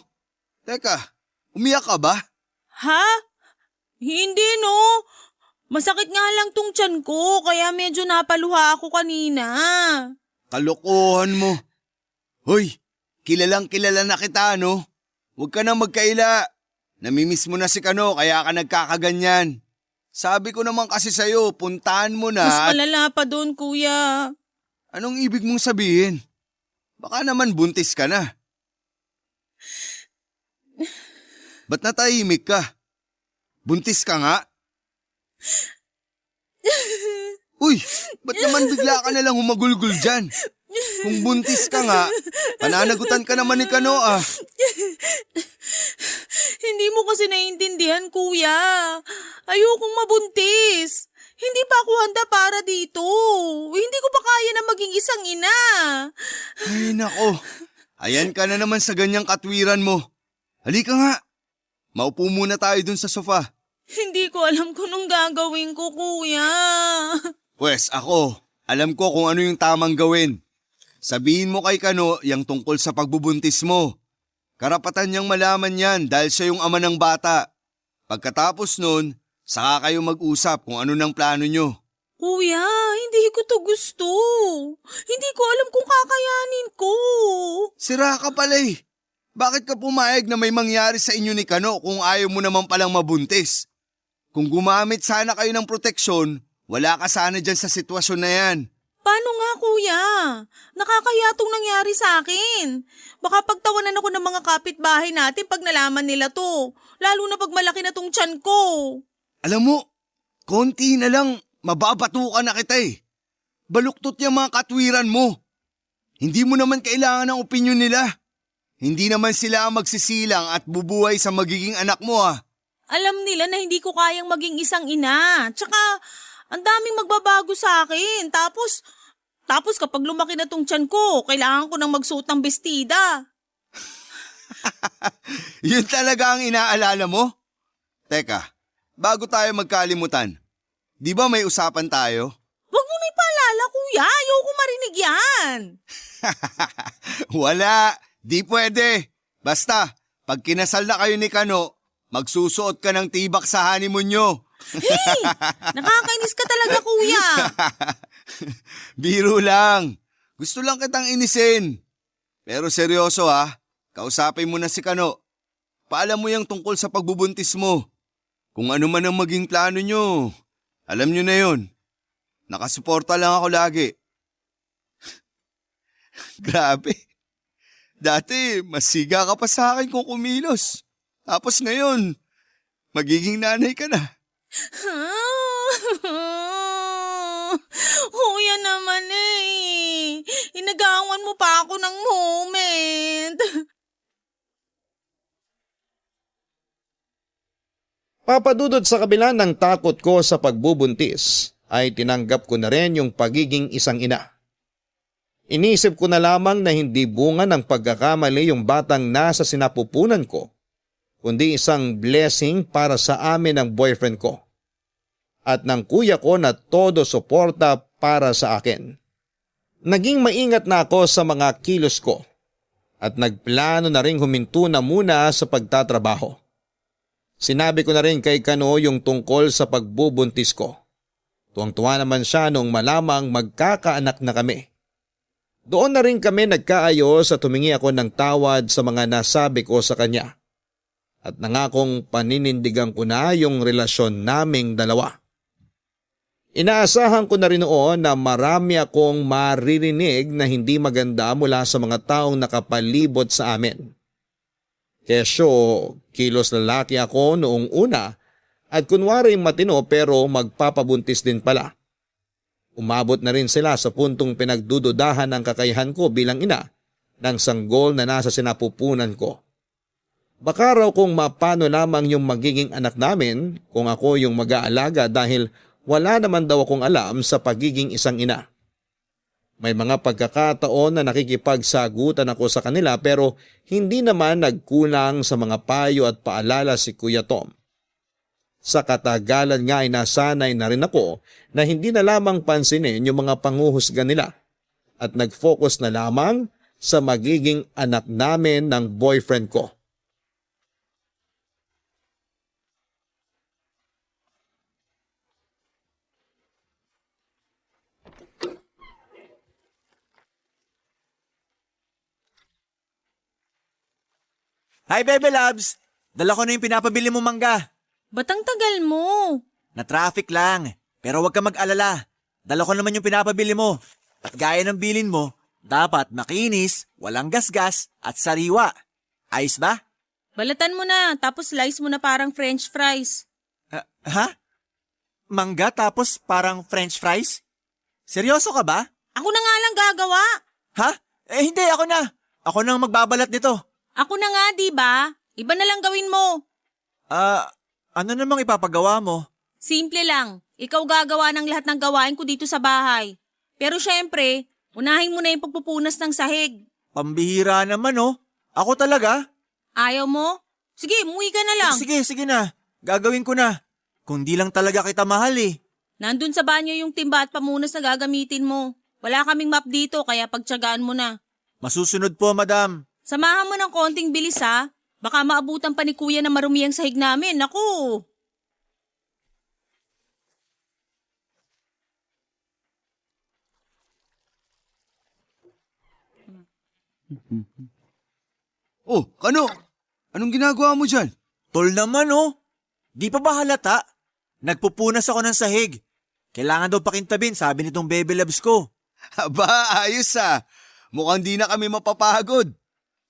Teka, umiyak ka ba? Ha? Hindi no. Masakit nga lang tong tiyan ko, kaya medyo napaluha ako kanina. Kalokohan mo. Hoy, kilalang kilala na kita, no? Huwag ka nang magkaila. Namimiss mo na si Kano kaya ka nagkakaganyan. Sabi ko naman kasi sa'yo, puntahan mo na Mas at malala pa doon, kuya. anong ibig mong sabihin? Baka naman buntis ka na. Ba't natahimik ka? Buntis ka nga? Uy, ba't naman bigla ka nalang humagulgul dyan? Kung buntis ka nga, pananagutan ka naman ni Kanoa. Hindi mo kasi naiintindihan, kuya. Ayokong mabuntis. Hindi pa ako handa para dito. Hindi ko pa kaya na maging isang ina. Ay nako, ayan ka na naman sa ganyang katwiran mo. Halika nga, maupo muna tayo dun sa sofa. Hindi ko alam kung anong gagawin ko, kuya. Pwes ako, alam ko kung ano yung tamang gawin. Sabihin mo kay Kano yung tungkol sa pagbubuntis mo. Karapatan niyang malaman yan dahil siya yung ama ng bata. Pagkatapos nun, saka kayo mag-usap kung ano ng plano nyo. Kuya, hindi ko to gusto. Hindi ko alam kung kakayanin ko. Sira ka pala eh. Bakit ka pumayag na may mangyari sa inyo ni Kano kung ayaw mo naman palang mabuntis? Kung gumamit sana kayo ng proteksyon, wala ka sana dyan sa sitwasyon na yan. Paano nga, kuya? Nakakaya tong nangyari sa akin. Baka pagtawanan ako ng mga kapitbahay natin pag nalaman nila to. Lalo na pag malaki na tong tiyan ko. Alam mo, konti na lang, mababatukan na kita eh. Baluktot yung mga katwiran mo. Hindi mo naman kailangan ng opinyon nila. Hindi naman sila ang magsisilang at bubuhay sa magiging anak mo ah. Alam nila na hindi ko kayang maging isang ina. Tsaka, ang daming magbabago sa akin. Tapos kapag lumaki na tong tiyan ko, kailangan ko nang magsuot ng bestida. Yun talaga ang inaalala mo? Teka, bago tayo magkalimutan, di ba may usapan tayo? Huwag mo na ipaalala, kuya. Ayoko marinig yan. Wala, di pwede. Basta, pag kinasal na kayo ni Kano, magsusuot ka ng tibak sa honeymoon nyo. Hey! Nakakainis ka talaga, kuya. Biro lang. Gusto lang kitang inisin. Pero seryoso ha, kausapin mo na si Kano. Paalam mo yung tungkol sa pagbubuntis mo. Kung ano man ang maging plano nyo, alam nyo na yun. Nakasuporta lang ako lagi. Grabe. Dati, masiga ka pa sa akin kung kumilos. Tapos ngayon, magiging nanay ka na. Kuya naman eh. Inagawan mo pa ako ng moment. Papadudod sa kabila ng takot ko sa pagbubuntis, ay tinanggap ko na rin yung pagiging isang ina. Inisip ko na lamang na hindi bunga ng pagkakamali yung batang nasa sinapupunan ko, kundi isang blessing para sa amin ng boyfriend ko at ng kuya ko na todo suporta para sa akin. Naging maingat na ako sa mga kilos ko at nagplano na rin huminto na muna sa pagtatrabaho. Sinabi ko na rin kay Kano yung tungkol sa pagbubuntis ko. Tuwang-tuwa naman siya nung malamang magkakaanak na kami. Doon na rin kami nagkaayos at humingi ako ng tawad sa mga nasabi ko sa kanya. At nangakong paninindigan ko na yung relasyon naming dalawa. Inaasahan ko na rin noon na marami akong maririnig na hindi maganda mula sa mga taong nakapalibot sa amin. Kesyo, kilos lalaki ako noong una at kunwari matino pero magpapabuntis din pala. Umabot na rin sila sa puntong pinagdududahan ng kakayahan ko bilang ina ng sanggol na nasa sinapupunan ko. Baka raw kung mapano lamang yung magiging anak namin kung ako yung mag-aalaga dahil wala naman daw akong alam sa pagiging isang ina. May mga pagkakataon na nakikipagsagutan ako sa kanila pero hindi naman nagkulang sa mga payo at paalala si Kuya Tom. Sa katagalan nga ay nasanay na rin ako na hindi na lamang pansinin yung mga panguhusga nila at nag-focus na lamang sa magiging anak namin ng boyfriend ko. Hi, Bebe Labs! Dala ko na yung pinapabili mo mangga. Ba't ang tagal mo? Na-traffic lang. Pero huwag ka mag-alala. Dala ko naman yung pinapabili mo. At gaya ng bilin mo, dapat makinis, walang gasgas at sariwa. Ayos ba? Balatan mo na, tapos slice mo na parang french fries. Ha? Mangga tapos parang french fries? Seryoso ka ba? Ako na nga lang gagawa. Ha? Hindi, ako na. Ako nang magbabalat nito. Ako na nga, di ba? Iba na lang gawin mo. Ano namang ipapagawa mo? Simple lang. Ikaw gagawa ng lahat ng gawain ko dito sa bahay. Pero syempre, unahin mo na yung pagpupunas ng sahig. Pambihira naman oh. Ako talaga? Ayaw mo? Sige, umuwi ka na lang. Sige na. Gagawin ko na. Kung di lang talaga kita mahal eh. Nandun sa banyo yung timba at pamunas na gagamitin mo. Wala kaming map dito kaya pagtiyagaan mo na. Masusunod po, madam. Samahan mo ng konting bilis ha. Baka maabutan pa ni kuya na marumi ang sahig namin. Naku! Oh, Kano? Anong ginagawa mo dyan? Tol naman oh. Di pa ba halata? Nagpupunas ako ng sahig. Kailangan daw pakintabin, sabi nitong baby loves ko. Aba, ayos ah. Mukhang di na kami mapapagod.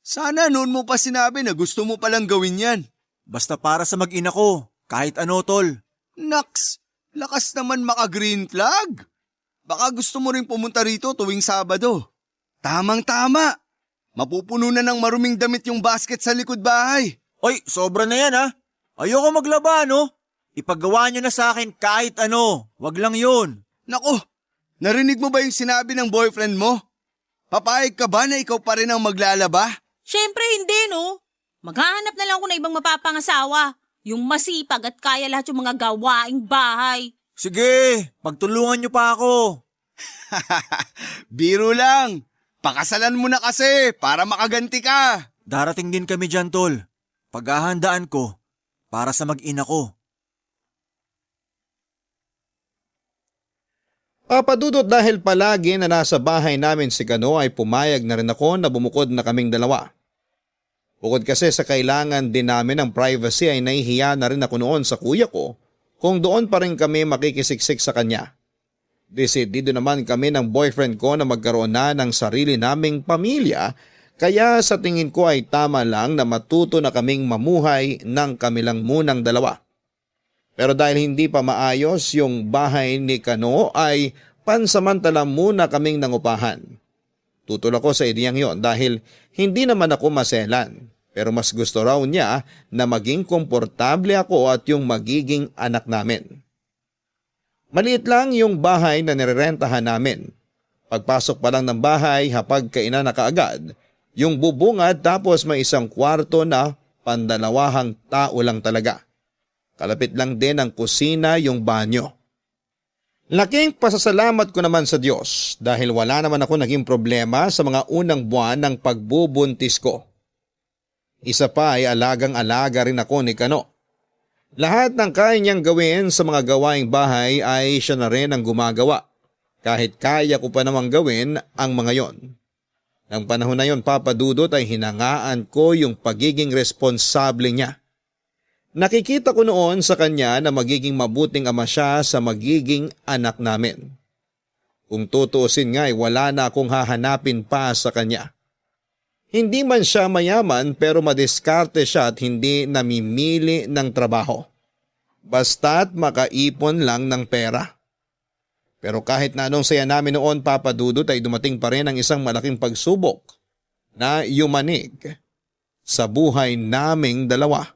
Sana noon mo pa sinabi na gusto mo palang gawin yan. Basta para sa mag-ina ko, kahit ano tol. Naks, lakas naman maka-green flag. Baka gusto mo rin pumunta rito tuwing Sabado. Tamang-tama. Mapupuno na ng maruming damit yung basket sa likod bahay. Oy, sobra na yan ha. Ayoko maglaba no. Ipagawa nyo na sa akin kahit ano. Wag lang yun. Nako, narinig mo ba yung sinabi ng boyfriend mo? Papayag ka ba na ikaw pa rin ang maglalaba? Syempre hindi no. Maghahanap na lang ako ng ibang mapapangasawa. Yung masipag at kaya lahat yung mga gawaing bahay. Sige, pagtulungan nyo pa ako. Biro lang. Pakasalan mo na kasi para makaganti ka. Darating din kami dyan tol. Paghahandaan ko para sa mag-ina ko. Papadudot dahil palagi na nasa bahay namin si Kano ay pumayag na rin ako na bumukod na kaming dalawa. Bukod kasi sa kailangan din namin ng privacy ay nahihiya na rin ako noon sa kuya ko kung doon pa rin kami makikisiksik sa kanya. Desidido naman kami ng boyfriend ko na magkaroon na ng sarili naming pamilya kaya sa tingin ko ay tama lang na matuto na kaming mamuhay ng kami lang munang dalawa. Pero dahil hindi pa maayos yung bahay ni Kano ay pansamantala muna kaming nangupahan. Tutol ako sa ideyang yon dahil hindi naman ako maselan. Pero mas gusto raw niya na maging komportable ako at yung magiging anak namin. Maliit lang yung bahay na nirerentahan namin. Pagpasok pa lang ng bahay, hapag kainan na kaagad, yung bubungad tapos may isang kwarto na pandalawahang tao lang talaga. Kalapit lang din ang kusina, yung banyo. Laking pasasalamat ko naman sa Diyos dahil wala naman ako naging problema sa mga unang buwan ng pagbubuntis ko. Isa pa ay alagang-alaga rin ako ni Kano. Lahat ng kaya niyang gawin sa mga gawaing bahay ay siya na rin ang gumagawa. Kahit kaya ko pa namang gawin ang mga yon. Nang panahon na yon, Papa Dudut, ay hinangaan ko yung pagiging responsable niya. Nakikita ko noon sa kanya na magiging mabuting ama siya sa magiging anak namin. Kung tutuusin nga ay wala na akong hahanapin pa sa kanya. Hindi man siya mayaman pero madiskarte siya at hindi namimili ng trabaho. Basta't makaipon lang ng pera. Pero kahit na anong saya namin noon, Papa Dudut, ay dumating pa rin ang isang malaking pagsubok na yumanig sa buhay naming dalawa.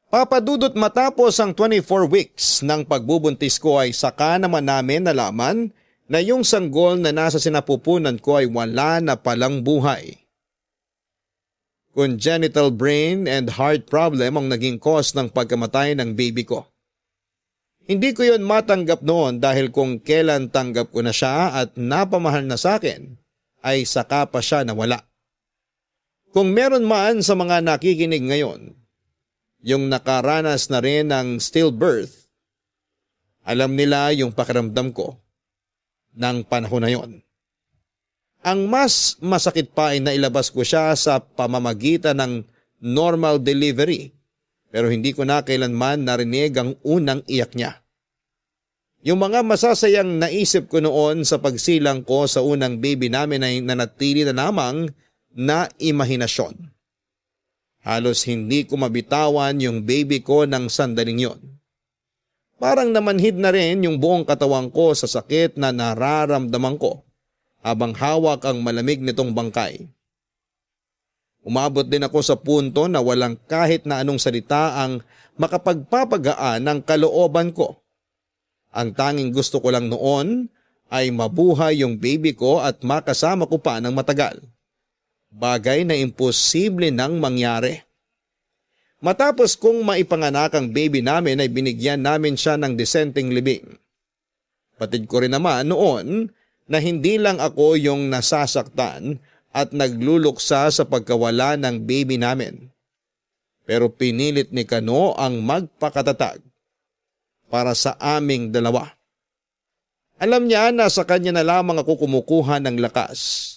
Papa Dudut, matapos ang 24 weeks ng pagbubuntis ko ay saka naman namin nalaman na yung sanggol na nasa sinapupunan ko ay wala na palang buhay. Congenital brain and heart problem ang naging cause ng pagkamatay ng baby ko. Hindi ko yon matanggap noon dahil kung kailan tanggap ko na siya at napamahal na sa akin, ay saka pa siya nawala. Kung meron man sa mga nakikinig ngayon, yung nakaranas na rin ng stillbirth, alam nila yung pakiramdam ko ng panahon na yon. Ang mas masakit pa ay nailabas ko siya sa pamamagitan ng normal delivery Pero hindi ko na kailanman narinig ang unang iyak niya. Yung mga masasayang naisip ko noon sa pagsilang ko sa unang baby namin ay nanatili na lamang na imahinasyon. Halos hindi ko mabitawan yung baby ko ng sandaling yon. Parang namanhid na rin yung buong katawan ko sa sakit na nararamdaman ko habang hawak ang malamig nitong bangkay. Umabot din ako sa punto na walang kahit na anong salita ang makapagpapagaan ng kalooban ko. Ang tanging gusto ko lang noon ay mabuhay yung baby ko at makasama ko pa ng matagal. Bagay na imposible nang mangyari. Matapos kong maipanganak ang baby namin ay binigyan namin siya ng disenteng libing. Patid ko rin naman noon na hindi lang ako yung nasasaktan at nagluluksa sa pagkawala ng baby namin. Pero pinilit ni Kano ang magpakatatag para sa aming dalawa. Alam niya na sa kanya na lamang ako kumukuha ng lakas.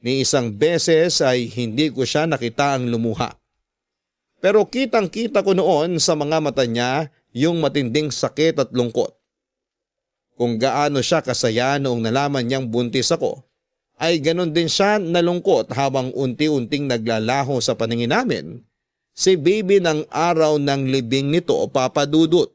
Ni isang beses ay hindi ko siya nakita ang lumuha. Pero kitang-kita ko noon sa mga mata niya yung matinding sakit at lungkot. Kung gaano siya kasaya noong nalaman niyang buntis ako, ay ganon din siya nalungkot habang unti-unting naglalaho sa paningin namin si baby ng araw ng libing nito, Papa Dudut.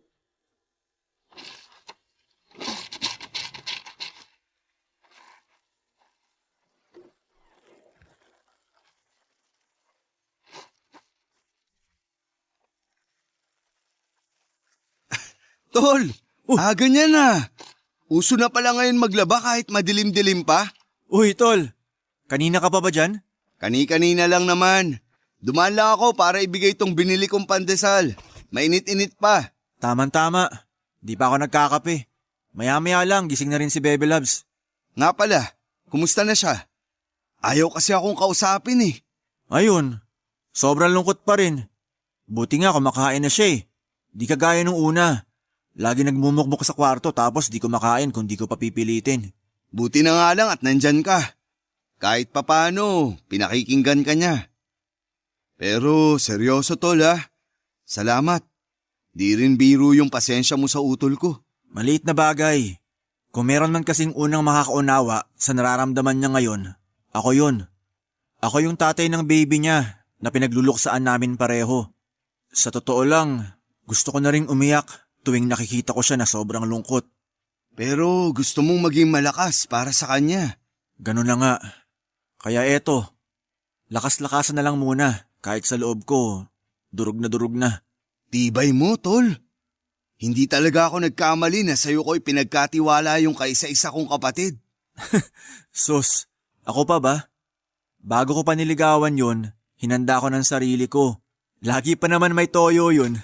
Tol, ganyan na. Uso na pala ngayon maglaba kahit madilim-dilim pa. Uy, tol. Kanina ka pa ba dyan? Kani-kanina lang naman. Dumaan lang ako para ibigay tong binili kong pandesal. Mainit-init pa. Tama-tama. Di pa ako nagkakape. Maya-maya lang, gising na rin si Bebe Loves. Nga pala, kumusta na siya? Ayaw kasi akong kausapin eh. Ayun, sobrang lungkot pa rin. Buti nga kumakain na siya eh. Di kagaya nung una. Lagi nagmumukmuk sa kwarto tapos di ko makain kung di ko papipilitin. Buti na nga lang at nandyan ka. Kahit papano, pinakikinggan ka niya. Pero seryoso tol ha. Salamat. Di rin biro yung pasensya mo sa utol ko. Maliit na bagay. Kung meron man kasing unang makakaunawa sa nararamdaman niya ngayon, ako yun. Ako yung tatay ng baby niya na pinagluluksaan namin pareho. Sa totoo lang, gusto ko na ring umiyak tuwing nakikita ko siya na sobrang lungkot. Pero gusto mong maging malakas para sa kanya. Ganun na nga. Kaya eto, lakas-lakasan na lang muna kahit sa loob ko, durog na. Tibay mo, tol. Hindi talaga ako nagkamali na sa'yo ko'y pinagkatiwala yung kaisa-isa kong kapatid. Sus, ako pa ba? Bago ko pa niligawan yun, hinanda ko ng sarili ko. Lagi pa naman may toyo yun.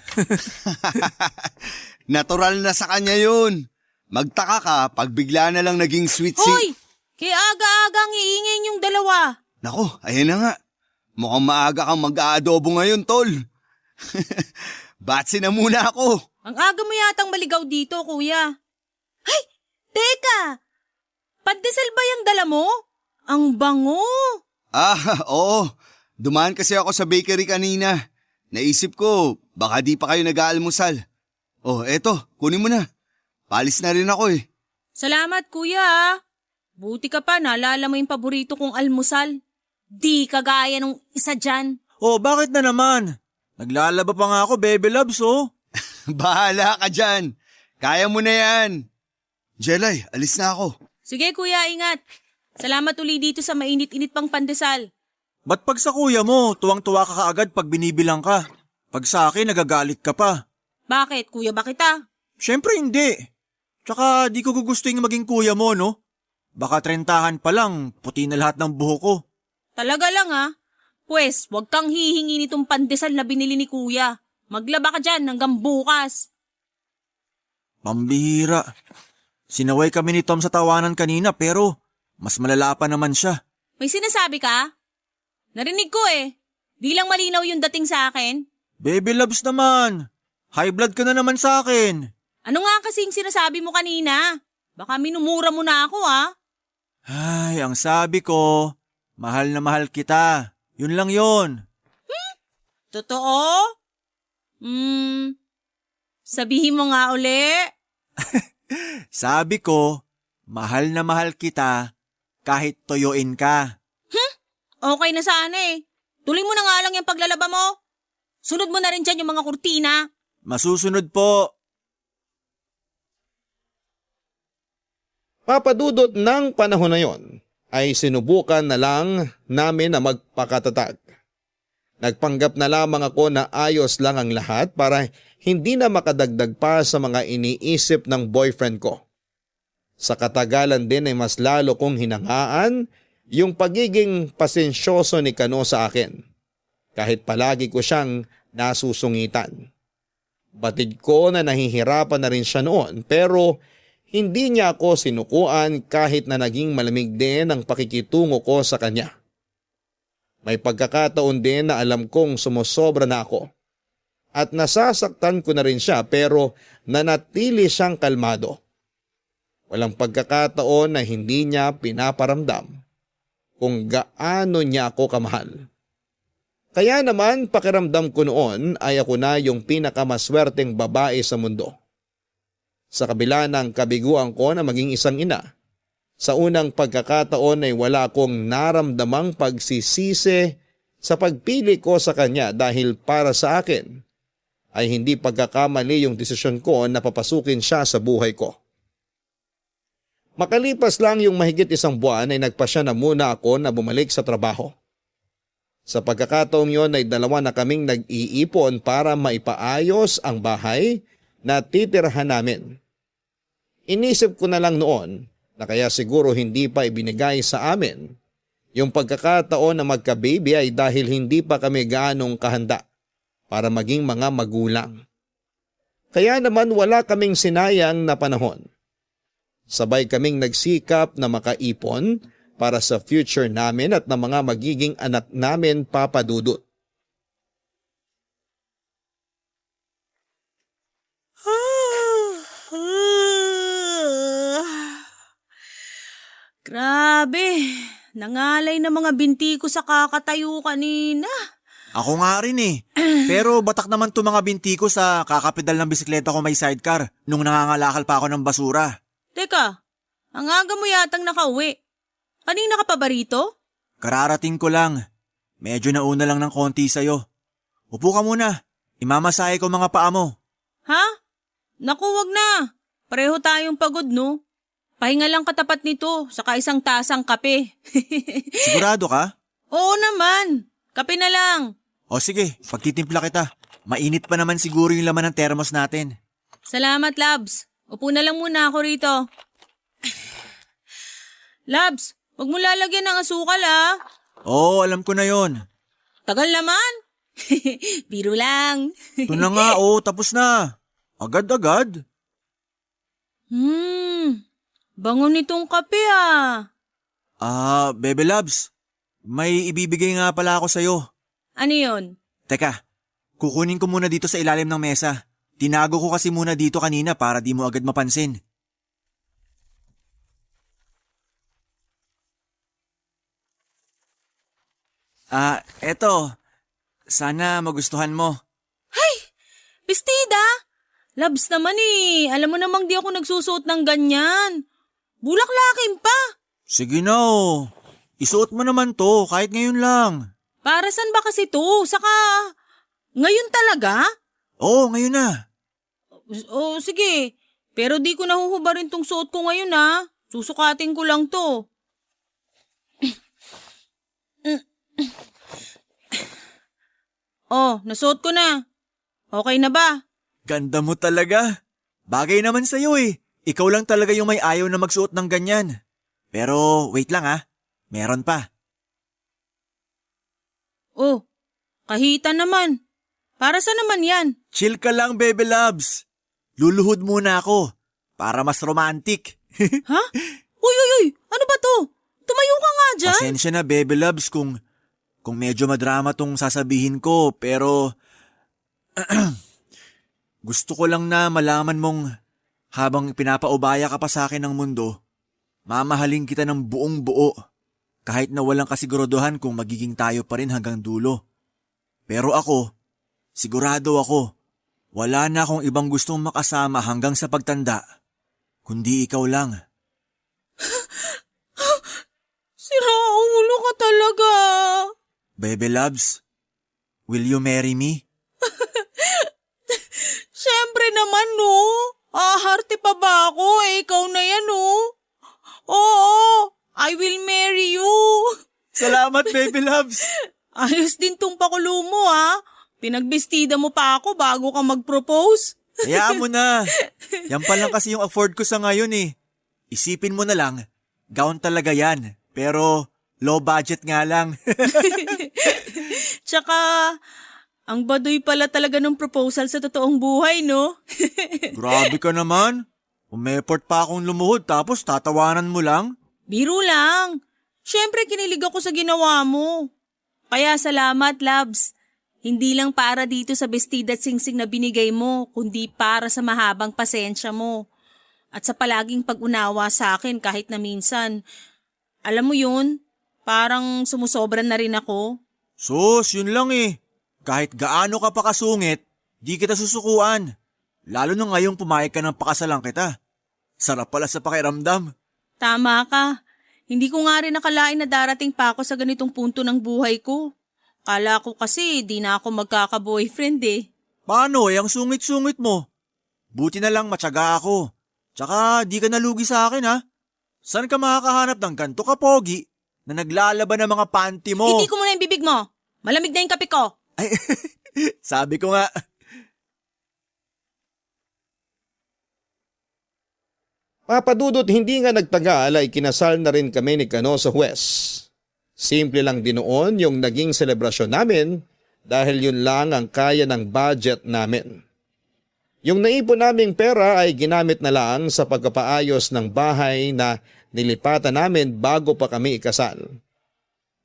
Natural na sa kanya yun. Magtaka ka pag bigla na lang naging sweet Hoy! Kaya aga-agang iingay yung dalawa. Nako, ayan na nga. Mukhang maaga kang mag-aadobo ngayon, tol. Batsi na muna ako. Ang aga mo yatang maligaw dito, kuya. Ay! Teka! Pandesal ba yung dala mo? Ang bango! Oo. Dumaan kasi ako sa bakery kanina. Naisip ko, baka di pa kayo nag-aalmusal. Oh, eto, kunin mo na. Palis na rin ako eh. Salamat, kuya. Buti ka pa, naalala mo yung paborito kong almusal. Di kagaya nung isa dyan. Oh, bakit na naman? Naglalaba pa nga ako, Bebe Loves, oh. Bahala ka dyan. Kaya mo na yan. Jelay, alis na ako. Sige, kuya, ingat. Salamat uli dito sa mainit-init pang pandesal. Ba't pag sa kuya mo, tuwang-tuwa ka kaagad pag binibilang ka? Pag sa akin, nagagalit ka pa. Bakit, kuya ba kita? Siyempre hindi. Tsaka di ko gugustuhin maging kuya mo, no? Baka 30 pa lang, puti na lahat ng buhok ko. Talaga lang ha? Pwes, wag kang hihingi nitong pandesal na binili ni kuya. Maglaba ka dyan hanggang bukas. Pambihira. Sinaway kami ni Tom sa tawanan kanina pero mas malala pa naman siya. May sinasabi ka? Narinig ko eh. Di lang malinaw yung dating sa akin. Baby Loves naman. High blood ka na naman sa akin. Ano nga kasing sinasabi mo kanina? Baka minumura mo na ako ha? Ay, ang sabi ko, mahal na mahal kita. Yun lang yun. Totoo? Sabihin mo nga uli. Sabi ko, mahal na mahal kita kahit toyoin ka. Okay na sana eh. Tuloy mo na nga lang yung paglalaba mo. Sunod mo na rin dyan yung mga kurtina. Masusunod po. Papadudot ng panahon na yon ay sinubukan na lang namin na magpakatatag. Nagpanggap na lamang ako na ayos lang ang lahat para hindi na makadagdag pa sa mga iniisip ng boyfriend ko. Sa katagalan din ay mas lalo kong hinangaan yung pagiging pasensyoso ni Kano sa akin. Kahit palagi ko siyang nasusungitan. Batid ko na nahihirapan na rin siya noon pero hindi niya ako sinukuan kahit na naging malamig din ang pakikitungo ko sa kanya. May pagkakataon din na alam kong sumusobra na ako. At nasasaktan ko na rin siya pero nanatili siyang kalmado. Walang pagkakataon na hindi niya pinaparamdam kung gaano niya ako kamahal. Kaya naman pakiramdam ko noon ay ako na yung pinakamaswerteng babae sa mundo. Sa kabila ng kabiguan ko na maging isang ina, sa unang pagkakataon ay wala akong naramdamang pagsisisi sa pagpili ko sa kanya dahil para sa akin ay hindi pagkakamali yung desisyon ko na papasukin siya sa buhay ko. Makalipas lang yung mahigit isang buwan ay nagpasya na muna ako na bumalik sa trabaho. Sa pagkakataong yon ay dalawa na kaming nag-iipon para maipaayos ang bahay na titirhan namin. Inisip ko na lang noon na kaya siguro hindi pa ibinigay sa amin yung pagkakataon na magka-baby ay dahil hindi pa kami gaanong kahanda para maging mga magulang. Kaya naman wala kaming sinayang na panahon. Sabay kaming nagsikap na makaipon para sa future namin at ng mga magiging anak namin papadudot. Grabe, nangalay na mga binti ko sa kakatayo kanina. Ako nga rin eh. Pero batak naman to mga binti ko sa kakapedal ng bisikleta ko may sidecar nung nangangalakal pa ako ng basura. Teka, ang aga mo yatang nakauwi. Kanina ka pa ba rito? Kararating ko lang. Medyo nauna lang ng konti sa'yo. Upo ka muna. Imamasahe ko mga paa mo. Ha? Naku, wag na. Pareho tayong pagod, no? Pahinga lang katapat nito, saka isang tasang kape. Sigurado ka? Oo naman. Kape na lang. O sige, pagtitimpla kita. Mainit pa naman siguro yung laman ng termos natin. Salamat, Labs. Upo na lang muna ako rito. Labs, wag mo lalagyan ng asukal, ha? Oo, alam ko na yon. Tagal naman. Biro lang. Ito na nga, tapos na. Agad-agad. Bango nitong kape, ah. Bebe Labs, may ibibigay nga pala ako sa'yo. Ano yun? Teka, kukunin ko muna dito sa ilalim ng mesa. Tinago ko kasi muna dito kanina para di mo agad mapansin. Eto. Sana magustuhan mo. Bestida? Labs naman eh. Alam mo namang di ako nagsusuot ng ganyan. Bulaklakin pa. Sige na isuot mo naman to kahit ngayon lang. Para saan ba kasi to? Saka, ngayon talaga? Oo, ngayon na. O sige. Pero di ko nahuhubarin tong suot ko ngayon, ha. Susukatin ko lang to. Nasuot ko na. Okay na ba? Ganda mo talaga. Bagay naman sa'yo eh. Ikaw lang talaga yung may ayaw na magsuot ng ganyan. Pero wait lang meron pa. Kahita naman. Para saan naman yan? Chill ka lang, Bebe Labs. Luluhod muna ako para mas romantic. Ha? Uy! Ano ba to? Tumayo ka nga dyan. Pasensya na, Bebe Labs, kung medyo madrama tong sasabihin ko, pero gusto ko lang na malaman mong habang pinapaubaya ka pa sa akin ng mundo, mamahalin kita ng buong buo kahit na walang kasiguraduhan kung magiging tayo pa rin hanggang dulo. Pero ako, sigurado ako Wala na akong ibang gustong makasama hanggang sa pagtanda, kundi ikaw lang. Sira ulo ka talaga. Baby loves, will you marry me? Siyempre naman, no. Aharte pa ba ako? Ikaw na yan, no. Oo, I will marry you. Salamat, baby loves. Ayos din tong pakulo mo, ha. Pinagbestida mo pa ako bago ka mag-propose. Hayaan mo na. Yan pa lang kasi yung afford ko sa ngayon eh. Isipin mo na lang, gown talaga yan. Pero low budget nga lang. Tsaka, ang baduy pala talaga ng proposal sa totoong buhay, no? Grabe ka naman. Umeport pa akong lumuhod tapos tatawanan mo lang. Biro lang. Siyempre, kinilig ako sa ginawa mo. Kaya salamat, Labs. Hindi lang para dito sa bestida at singsing na binigay mo, kundi para sa mahabang pasensya mo. At sa palaging pag-unawa sa akin kahit na minsan. Alam mo yun, parang sumusobra na rin ako. Sus, yun lang eh. Kahit gaano ka pa kasungit, di kita susukuan. Lalo na ngayong pumayag ka ng pakasalan kita. Sarap pala sa pakiramdam. Tama ka. Hindi ko nga rin nakalain na darating pa ako sa ganitong punto ng buhay ko. Kala ko kasi di na ako magkaka-boyfriend eh. Paano eh, ang sungit-sungit mo? Buti na lang matyaga ako. Tsaka di ka nalugi sa akin ha. Saan ka makakahanap ng ganto ka pogi na naglalaban ng mga panty mo? Hindi ko muna yung bibig mo. Malamig na yung kape ko. Ay, sabi ko nga. Papadudot, hindi nga nagtagal ay kinasal na rin kami ni Kano sa huwes. Simple lang din noon yung naging selebrasyon namin dahil yun lang ang kaya ng budget namin. Yung naipon naming pera ay ginamit na lang sa pagpapaayos ng bahay na nilipatan namin bago pa kami ikasal.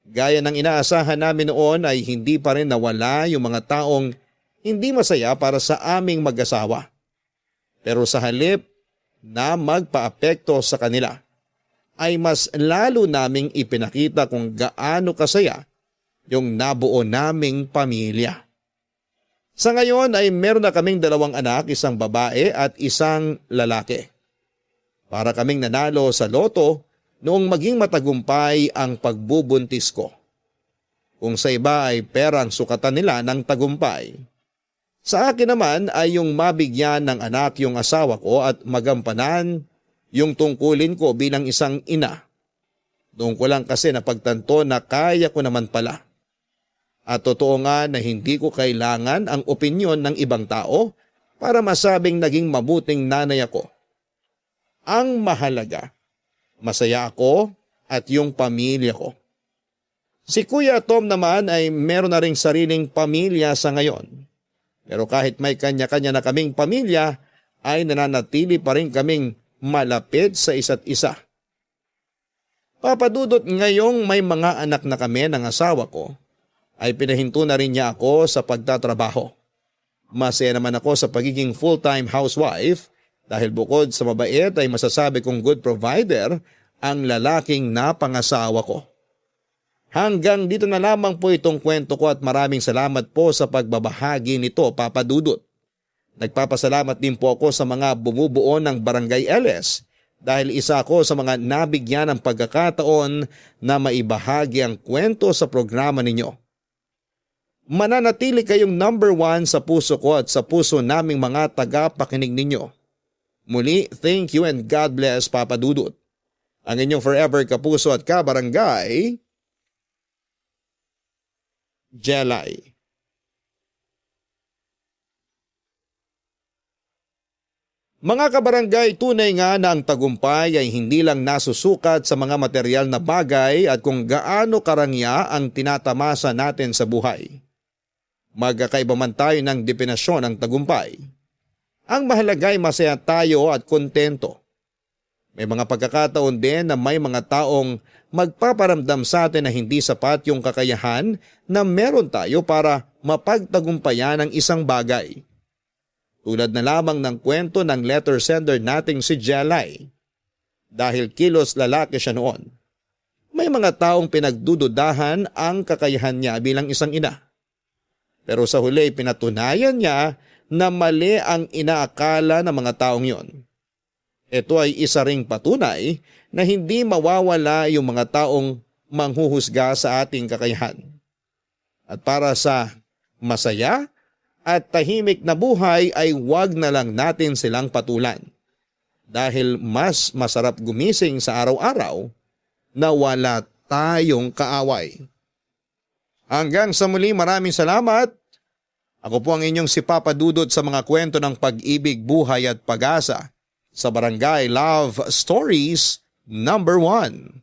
Gaya ng inaasahan namin noon ay hindi pa rin nawala yung mga taong hindi masaya para sa aming mag-asawa. Pero sa halip na magpaapekto sa kanila, ay mas lalo naming ipinakita kung gaano kasaya yung nabuo naming pamilya. Sa ngayon ay meron na kaming 2 anak, isang babae at isang lalaki. Para kaming nanalo sa loto noong maging matagumpay ang pagbubuntis ko. Kung sa iba ay perang sukatan nila ng tagumpay. Sa akin naman ay yung mabigyan ng anak yung asawa ko at magampanan yung tungkulin ko bilang isang ina. Doon ko lang kasi napagtanto na kaya ko naman pala. At totoo nga na hindi ko kailangan ang opinyon ng ibang tao para masabing naging mabuting nanay ako. Ang mahalaga, masaya ako at yung pamilya ko. Si Kuya Tom naman ay meron na ring sariling pamilya sa ngayon. Pero kahit may kanya-kanya na kaming pamilya, ay nananatili pa rin kaming malapit sa isa't isa. Papadudot, ngayong may mga anak na kami ng asawa ko, ay pinahinto na rin niya ako sa pagtatrabaho. Masaya naman ako sa pagiging full-time housewife dahil bukod sa mabait ay masasabi kong good provider ang lalaking napangasawa ko. Hanggang dito na lamang po itong kwento ko at maraming salamat po sa pagbabahagi nito, Papa Dudut. Nagpapasalamat din po ako sa mga bumubuo ng Barangay LS dahil isa ako sa mga nabigyan ng pagkakataon na maibahagi ang kwento sa programa ninyo. Mananatili kayong number 1 sa puso ko at sa puso naming mga tagapakinig ninyo. Muli, thank you and God bless, Papa Dudut. Ang inyong forever kapuso at kabarangay, Jelay. Mga kabarangay, tunay nga na ang tagumpay ay hindi lang nasusukat sa mga material na bagay at kung gaano karangya ang tinatamasa natin sa buhay. Magkakaiba man tayo ng definasyon ng tagumpay. Ang mahalaga ay masaya tayo at kontento. May mga pagkakataon din na may mga taong magpaparamdam sa atin na hindi sapat yung kakayahan na meron tayo para mapagtagumpayan ang isang bagay. Tulad na lamang ng kwento ng letter sender nating si Jelay. Dahil kilos lalaki siya noon. May mga taong pinagdududahan ang kakayahan niya bilang isang ina. Pero sa huli pinatunayan niya na mali ang inaakala ng mga taong yon. Ito ay isa ring patunay na hindi mawawala yung mga taong manghuhusga sa ating kakayahan. At para sa masaya at tahimik na buhay ay wag na lang natin silang patulan. Dahil mas masarap gumising sa araw-araw na wala tayong kaaway. Hanggang sa muli, maraming salamat. Ako po ang inyong si Papa Dudut sa mga kwento ng pag-ibig, buhay at pag-asa sa Barangay Love Stories number 1.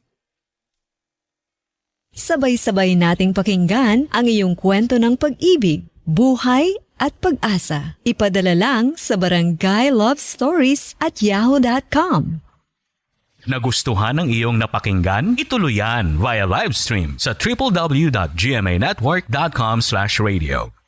Sabay-sabay nating pakinggan ang iyong kwento ng pag-ibig, buhay at pag-asa. Ipadala lang sa barangaylovestories@yahoo.com. Nagustuhan ng iyong napakinggan? Ituloy yan via live stream sa www.gmanetwork.com/radio.